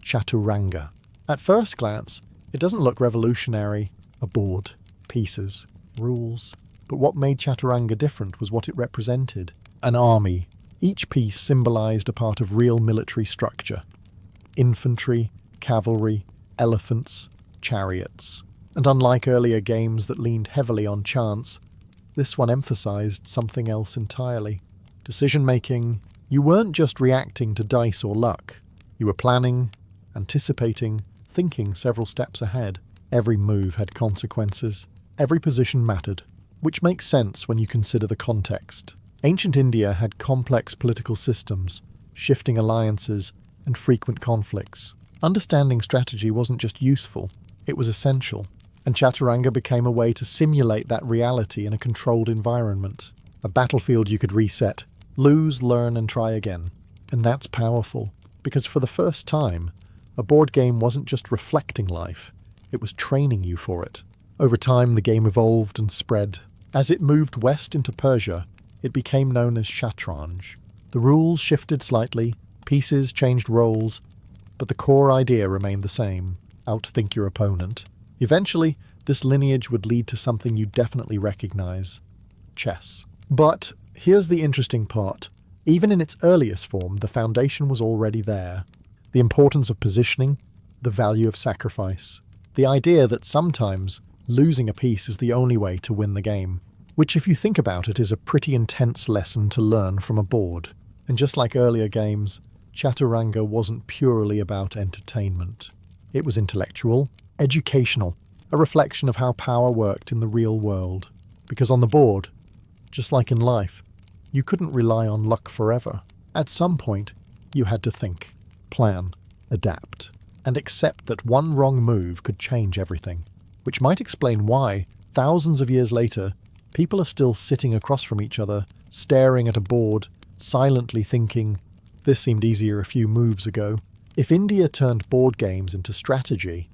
Chaturanga. At first glance, it doesn't look revolutionary. A board, pieces, rules. But what made Chaturanga different was what it represented. An army. Each piece symbolized a part of real military structure. Infantry, cavalry, elephants, chariots. And unlike earlier games that leaned heavily on chance, this one emphasized something else entirely. Decision-making. You weren't just reacting to dice or luck. You were planning, anticipating, thinking several steps ahead. Every move had consequences. Every position mattered, which makes sense when you consider the context. Ancient India had complex political systems, shifting alliances, and frequent conflicts. Understanding strategy wasn't just useful, it was essential. And Chaturanga became a way to simulate that reality in a controlled environment. A battlefield you could reset, lose, learn, and try again. And that's powerful, because for the first time, a board game wasn't just reflecting life, it was training you for it. Over time, the game evolved and spread. As it moved west into Persia, it became known as shatranj. The rules shifted slightly, pieces changed roles, but the core idea remained the same: outthink your opponent. Eventually, this lineage would lead to something you definitely recognize: chess. But here's the interesting part. Even in its earliest form, the foundation was already there. The importance of positioning, the value of sacrifice, the idea that sometimes losing a piece is the only way to win the game, which, if you think about it, is a pretty intense lesson to learn from a board. And just like earlier games, Chaturanga wasn't purely about entertainment. It was intellectual, educational, a reflection of how power worked in the real world. Because on the board, just like in life, you couldn't rely on luck forever. At some point, you had to think, plan, adapt, and accept that one wrong move could change everything. Which might explain why, thousands of years later, people are still sitting across from each other, staring at a board, silently thinking, this seemed easier a few moves ago. If India turned board games into strategy,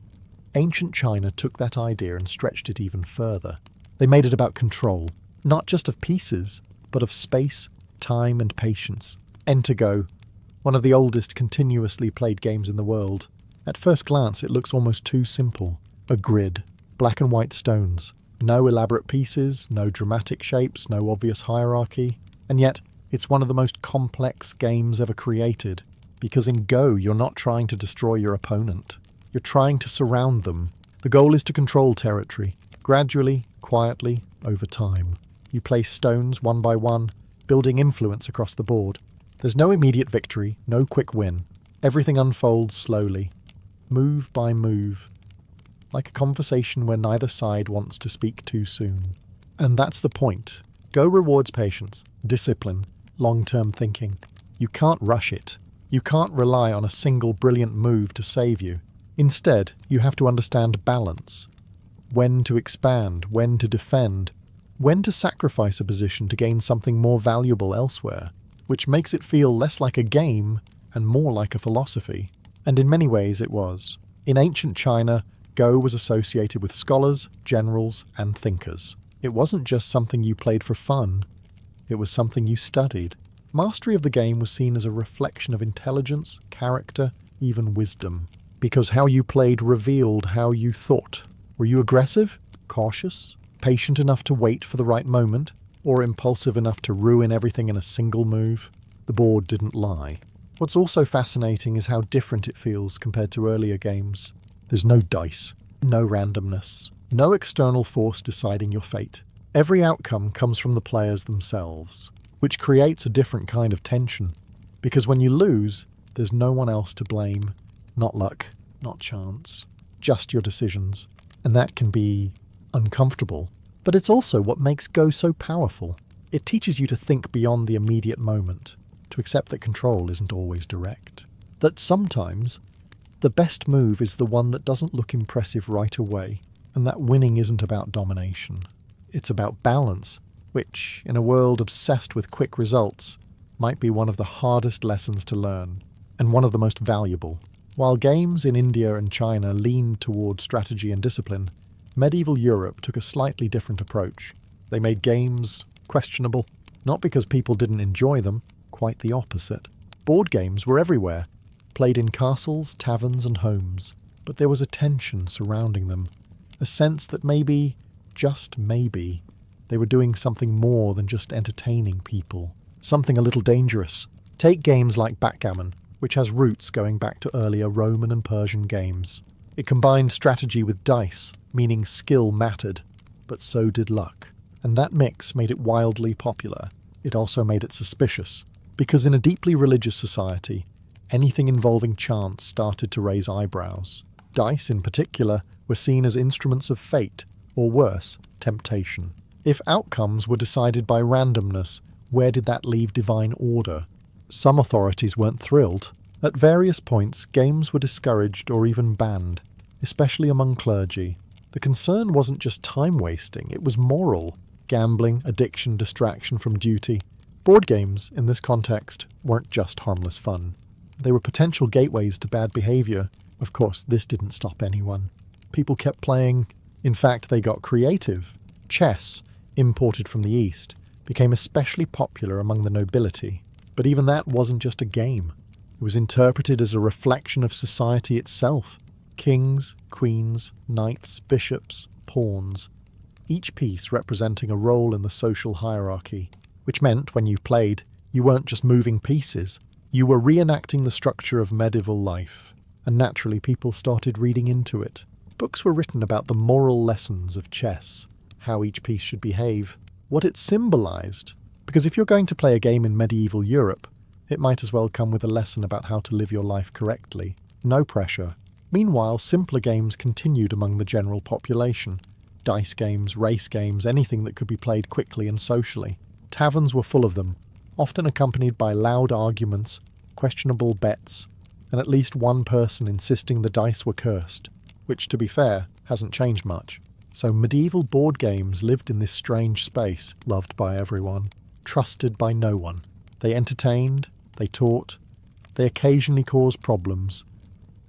ancient China took that idea and stretched it even further. They made it about control, not just of pieces, but of space, time, and patience. Enter Go, one of the oldest continuously played games in the world. At first glance, it looks almost too simple. A grid, black and white stones, no elaborate pieces, no dramatic shapes, no obvious hierarchy. And yet, it's one of the most complex games ever created, because in Go, you're not trying to destroy your opponent. You're trying to surround them. The goal is to control territory, gradually, quietly, over time. You place stones one by one, building influence across the board. There's no immediate victory, no quick win. Everything unfolds slowly, move by move, like a conversation where neither side wants to speak too soon. And that's the point. Go rewards patience, discipline, long-term thinking. You can't rush it. You can't rely on a single brilliant move to save you. Instead, you have to understand balance. When to expand, when to defend, when to sacrifice a position to gain something more valuable elsewhere, which makes it feel less like a game and more like a philosophy. And in many ways it was. In ancient China, Go was associated with scholars, generals, and thinkers. It wasn't just something you played for fun, it was something you studied. Mastery of the game was seen as a reflection of intelligence, character, even wisdom. Because how you played revealed how you thought. Were you aggressive, cautious, patient enough to wait for the right moment, or impulsive enough to ruin everything in a single move? The board didn't lie. What's also fascinating is how different it feels compared to earlier games. There's no dice, no randomness, no external force deciding your fate. Every outcome comes from the players themselves, which creates a different kind of tension. Because when you lose, there's no one else to blame. Not luck, not chance, just your decisions. And that can be uncomfortable. But it's also what makes Go so powerful. It teaches you to think beyond the immediate moment, to accept that control isn't always direct. That sometimes the best move is the one that doesn't look impressive right away, and that winning isn't about domination. It's about balance, which, in a world obsessed with quick results, might be one of the hardest lessons to learn, and one of the most valuable. While games in India and China leaned toward strategy and discipline, medieval Europe took a slightly different approach. They made games questionable, not because people didn't enjoy them, quite the opposite. Board games were everywhere, played in castles, taverns, and homes, but there was a tension surrounding them, a sense that maybe, just maybe, they were doing something more than just entertaining people, something a little dangerous. Take games like backgammon, which has roots going back to earlier Roman and Persian games. It combined strategy with dice, meaning skill mattered, but so did luck. And that mix made it wildly popular. It also made it suspicious, because in a deeply religious society, anything involving chance started to raise eyebrows. Dice, in particular, were seen as instruments of fate, or worse, temptation. If outcomes were decided by randomness, where did that leave divine order? Some authorities weren't thrilled. At various points, games were discouraged or even banned, especially among clergy. The concern wasn't just time wasting, it was moral. Gambling, addiction, distraction from duty. Board games, in this context, weren't just harmless fun. They were potential gateways to bad behaviour. Of course, this didn't stop anyone. People kept playing, In fact, they got creative. Chess, imported from the East, became especially popular among the nobility. But even that wasn't just a game. It was interpreted as a reflection of society itself. Kings, queens, knights, bishops, pawns, each piece representing a role in the social hierarchy, which meant when you played, you weren't just moving pieces, you were reenacting the structure of medieval life, and naturally people started reading into it. Books were written about the moral lessons of chess, how each piece should behave, what it symbolized, because if you're going to play a game in medieval Europe, it might as well come with a lesson about how to live your life correctly. No pressure. Meanwhile, simpler games continued among the general population. Dice games, race games, anything that could be played quickly and socially. Taverns were full of them, often accompanied by loud arguments, questionable bets, and at least one person insisting the dice were cursed, which, to be fair, hasn't changed much. So medieval board games lived in this strange space, loved by everyone, trusted by no one. They entertained, they taught, they occasionally caused problems,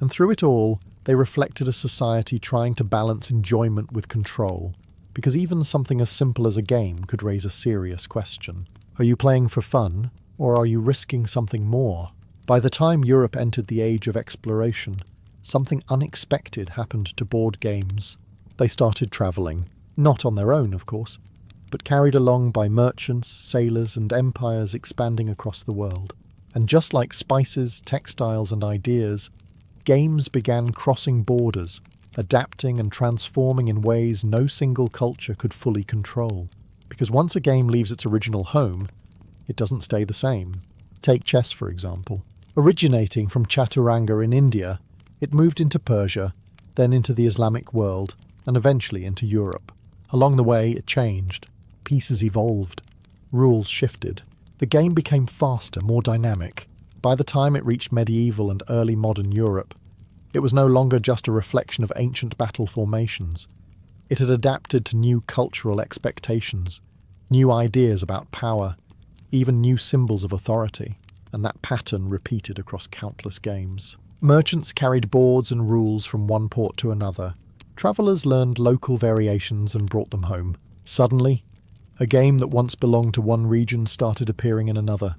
and through it all, they reflected a society trying to balance enjoyment with control, because even something as simple as a game could raise a serious question. Are you playing for fun, or are you risking something more? By the time Europe entered the age of exploration, something unexpected happened to board games. They started travelling, not on their own, of course, but carried along by merchants, sailors, and empires expanding across the world. And just like spices, textiles, and ideas, games began crossing borders, adapting and transforming in ways no single culture could fully control. Because once a game leaves its original home, it doesn't stay the same. Take chess, for example. Originating from Chaturanga in India, it moved into Persia, then into the Islamic world, and eventually into Europe. Along the way, it changed. Pieces evolved. Rules shifted. The game became faster, more dynamic. By the time it reached medieval and early modern Europe, it was no longer just a reflection of ancient battle formations. It had adapted to new cultural expectations, new ideas about power, even new symbols of authority, and that pattern repeated across countless games. Merchants carried boards and rules from one port to another. Travellers learned local variations and brought them home. Suddenly, a game that once belonged to one region started appearing in another,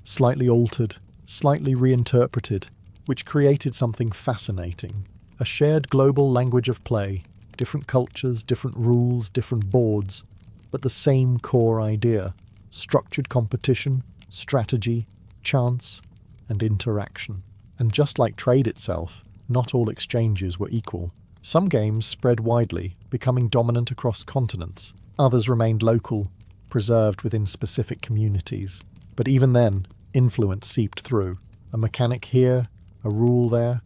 slightly altered, slightly reinterpreted, which created something fascinating. A shared global language of play, different cultures, different rules, different boards, but the same core idea: structured competition, strategy, chance, and interaction. And just like trade itself, not all exchanges were equal. Some games spread widely, becoming dominant across continents. Others remained local, preserved within specific communities. But even then, influence seeped through. A mechanic here, a rule there.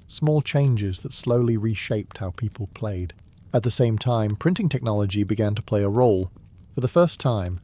Small changes that slowly reshaped how people played. At the same time, printing technology began to play a role. For the first time,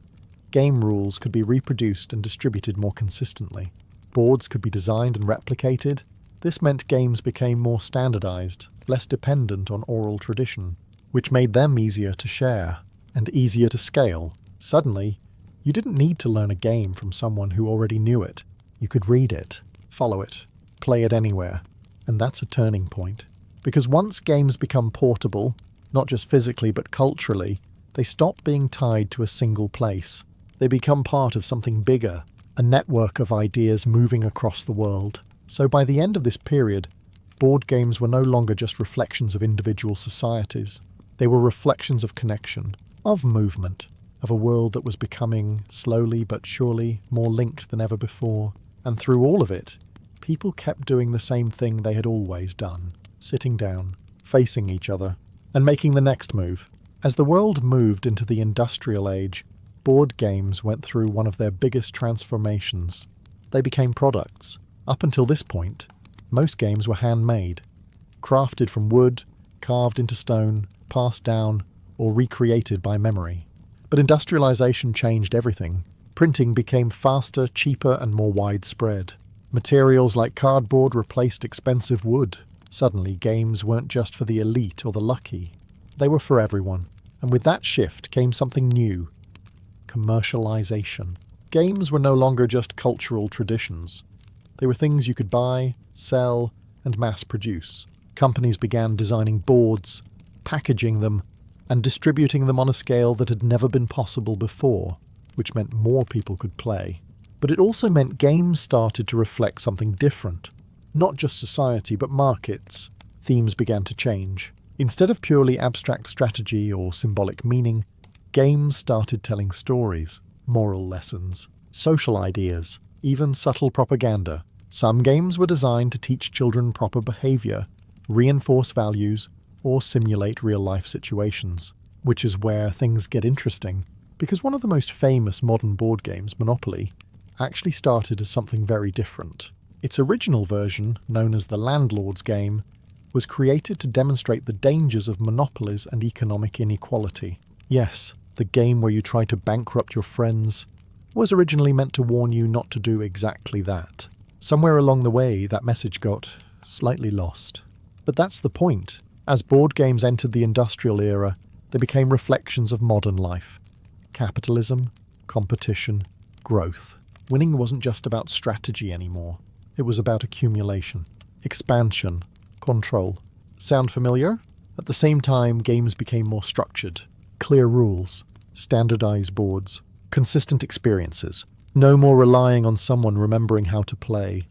game rules could be reproduced and distributed more consistently. Boards could be designed and replicated. This meant games became more standardized, less dependent on oral tradition, which made them easier to share and easier to scale. Suddenly, you didn't need to learn a game from someone who already knew it. You could read it, follow it, play it anywhere. And that's a turning point. Because once games become portable, not just physically but culturally, they stop being tied to a single place. They become part of something bigger, a network of ideas moving across the world. So by the end of this period, board games were no longer just reflections of individual societies. They were reflections of connection, of movement, of a world that was becoming, slowly but surely, more linked than ever before. And through all of it, people kept doing the same thing they had always done: sitting down, facing each other, and making the next move. As the world moved into the industrial age, board games went through one of their biggest transformations. They became products. Up until this point, most games were handmade, crafted from wood, carved into stone, passed down, or recreated by memory. But industrialization changed everything. Printing became faster, cheaper, and more widespread. Materials like cardboard replaced expensive wood. Suddenly, games weren't just for the elite or the lucky. They were for everyone. And with that shift came something new: commercialization. Games were no longer just cultural traditions. They were things you could buy, sell, and mass produce. Companies began designing boards, packaging them, and distributing them on a scale that had never been possible before, which meant more people could play. But it also meant games started to reflect something different. Not just society, but markets. Themes began to change. Instead of purely abstract strategy or symbolic meaning, games started telling stories, moral lessons, social ideas, even subtle propaganda. Some games were designed to teach children proper behavior, reinforce values, or simulate real-life situations, which is where things get interesting, because one of the most famous modern board games, Monopoly, actually started as something very different. Its original version, known as the Landlord's Game, was created to demonstrate the dangers of monopolies and economic inequality. Yes, the game where you try to bankrupt your friends was originally meant to warn you not to do exactly that. Somewhere along the way, that message got slightly lost. But that's the point. As board games entered the industrial era, they became reflections of modern life. Capitalism, competition, growth. Winning wasn't just about strategy anymore. It was about accumulation, expansion, control. Sound familiar? At the same time, games became more structured. Clear rules, standardized boards, consistent experiences. No more relying on someone remembering how to play.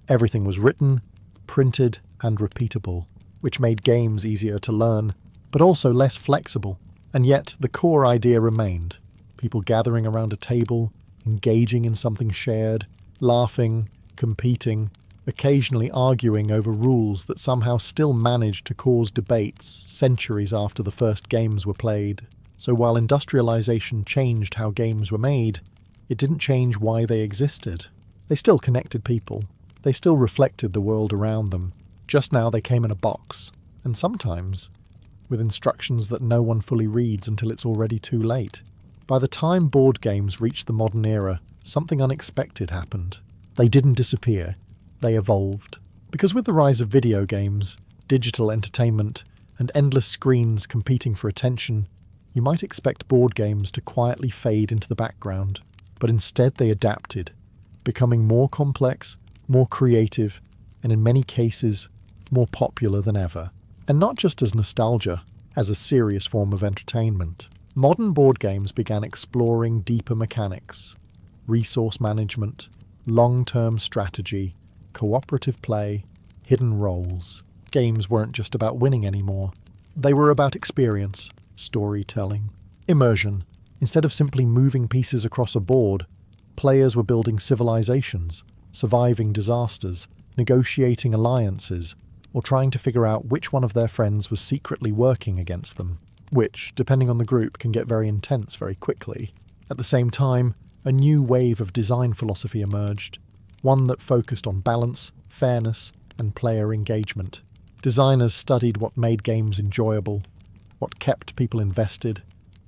Everything was written, printed, and repeatable, which made games easier to learn, but also less flexible. And yet, the core idea remained. People gathering around a table, engaging in something shared, laughing, competing, occasionally arguing over rules that somehow still managed to cause debates centuries after the first games were played. So while industrialization changed how games were made, it didn't change why they existed. They still connected people. They still reflected the world around them. Just now they came in a box, and sometimes with instructions that no one fully reads until it's already too late. By the time board games reached the modern era, something unexpected happened. They didn't disappear. They evolved. Because with the rise of video games, digital entertainment, and endless screens competing for attention, you might expect board games to quietly fade into the background. But instead they adapted, becoming more complex, more creative, and in many cases, more popular than ever. And not just as nostalgia, as a serious form of entertainment. Modern board games began exploring deeper mechanics, resource management, long-term strategy, cooperative play, hidden roles. Games weren't just about winning anymore. They were about experience, storytelling, immersion. Instead of simply moving pieces across a board, players were building civilizations, surviving disasters, negotiating alliances, or trying to figure out which one of their friends was secretly working against them, which, depending on the group, can get very intense very quickly. At the same time, a new wave of design philosophy emerged, one that focused on balance, fairness, and player engagement. Designers studied what made games enjoyable, what kept people invested,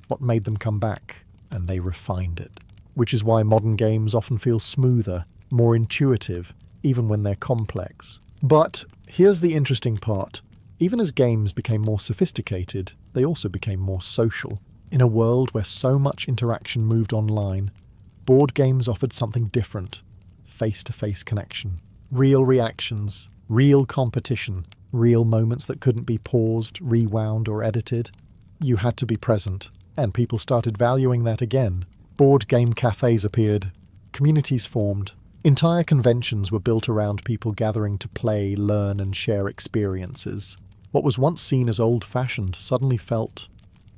what made them come back, and they refined it. Which is why modern games often feel smoother, more intuitive, even when they're complex. But here's the interesting part. Even as games became more sophisticated, they also became more social. In a world where so much interaction moved online, board games offered something different. Face-to-face connection. Real reactions, real competition, real moments that couldn't be paused, rewound, or edited. You had to be present, and people started valuing that again. Board game cafes appeared, communities formed. Entire conventions were built around people gathering to play, learn, and share experiences. What was once seen as old-fashioned suddenly felt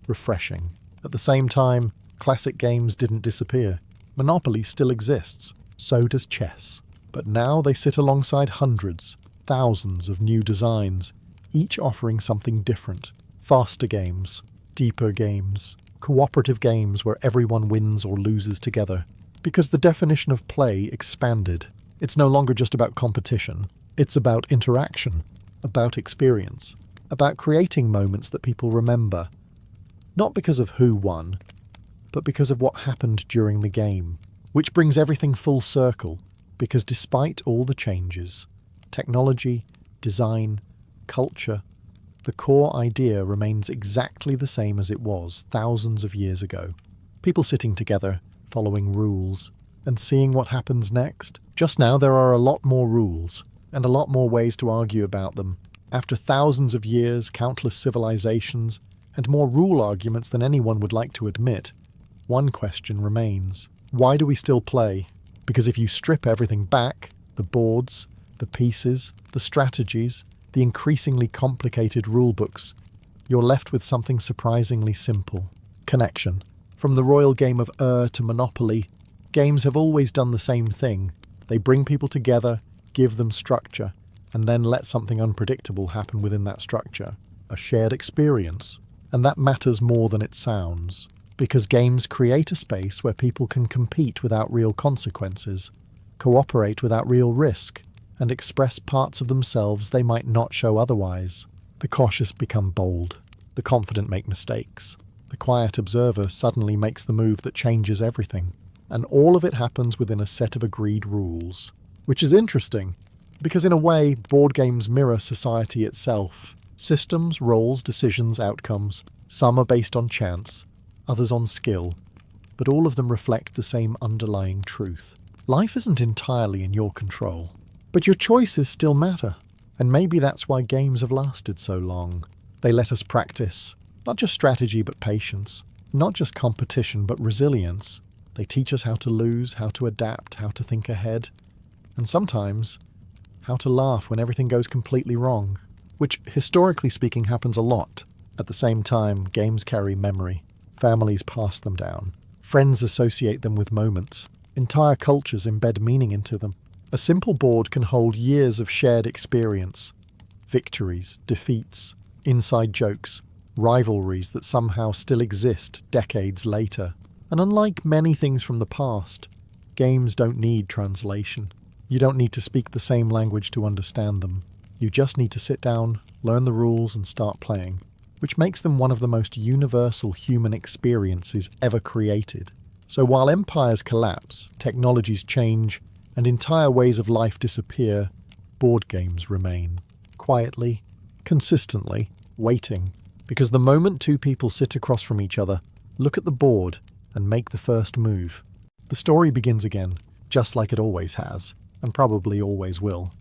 refreshing. At the same time, classic games didn't disappear. Monopoly still exists. So does chess. But now they sit alongside hundreds, thousands of new designs, each offering something different. Faster games, deeper games, cooperative games where everyone wins or loses together. Because the definition of play expanded. It's no longer just about competition. It's about interaction, about experience, about creating moments that people remember. Not because of who won, but because of what happened during the game. Which brings everything full circle, because despite all the changes, technology, design, culture, the core idea remains exactly the same as it was thousands of years ago. People sitting together, following rules, and seeing what happens next. Just now there are a lot more rules, and a lot more ways to argue about them, After thousands of years, countless civilizations, and more rule arguments than anyone would like to admit, one question remains. Why do we still play? Because if you strip everything back, the boards, the pieces, the strategies, the increasingly complicated rulebooks, you're left with something surprisingly simple. Connection. From the royal game of to Monopoly, games have always done the same thing. They bring people together, give them structure, and then let something unpredictable happen within that structure. A shared experience. And that matters more than it sounds, because games create a space where people can compete without real consequences, cooperate without real risk, and express parts of themselves they might not show otherwise. The cautious become bold. The confident make mistakes. The quiet observer suddenly makes the move that changes everything. And all of it happens within a set of agreed rules. Which is interesting, because in a way, board games mirror society itself. Systems, roles, decisions, outcomes. Some are based on chance, others on skill, but all of them reflect the same underlying truth. Life isn't entirely in your control, but your choices still matter. And maybe that's why games have lasted so long. They let us practice, not just strategy but patience, not just competition but resilience. They teach us how to lose, how to adapt, how to think ahead, and sometimes how to laugh when everything goes completely wrong. Which, historically speaking, happens a lot. At the same time, games carry memory. Families pass them down. Friends associate them with moments. Entire cultures embed meaning into them. A simple board can hold years of shared experience. Victories, defeats, inside jokes, rivalries that somehow still exist decades later. And unlike many things from the past, games don't need translation. You don't need to speak the same language to understand them. You just need to sit down, learn the rules, and start playing, which makes them one of the most universal human experiences ever created. So while empires collapse, technologies change, and entire ways of life disappear, board games remain. Quietly, consistently, waiting. Because the moment two people sit across from each other, look at the board, and make the first move, the story begins again, just like it always has, and probably always will.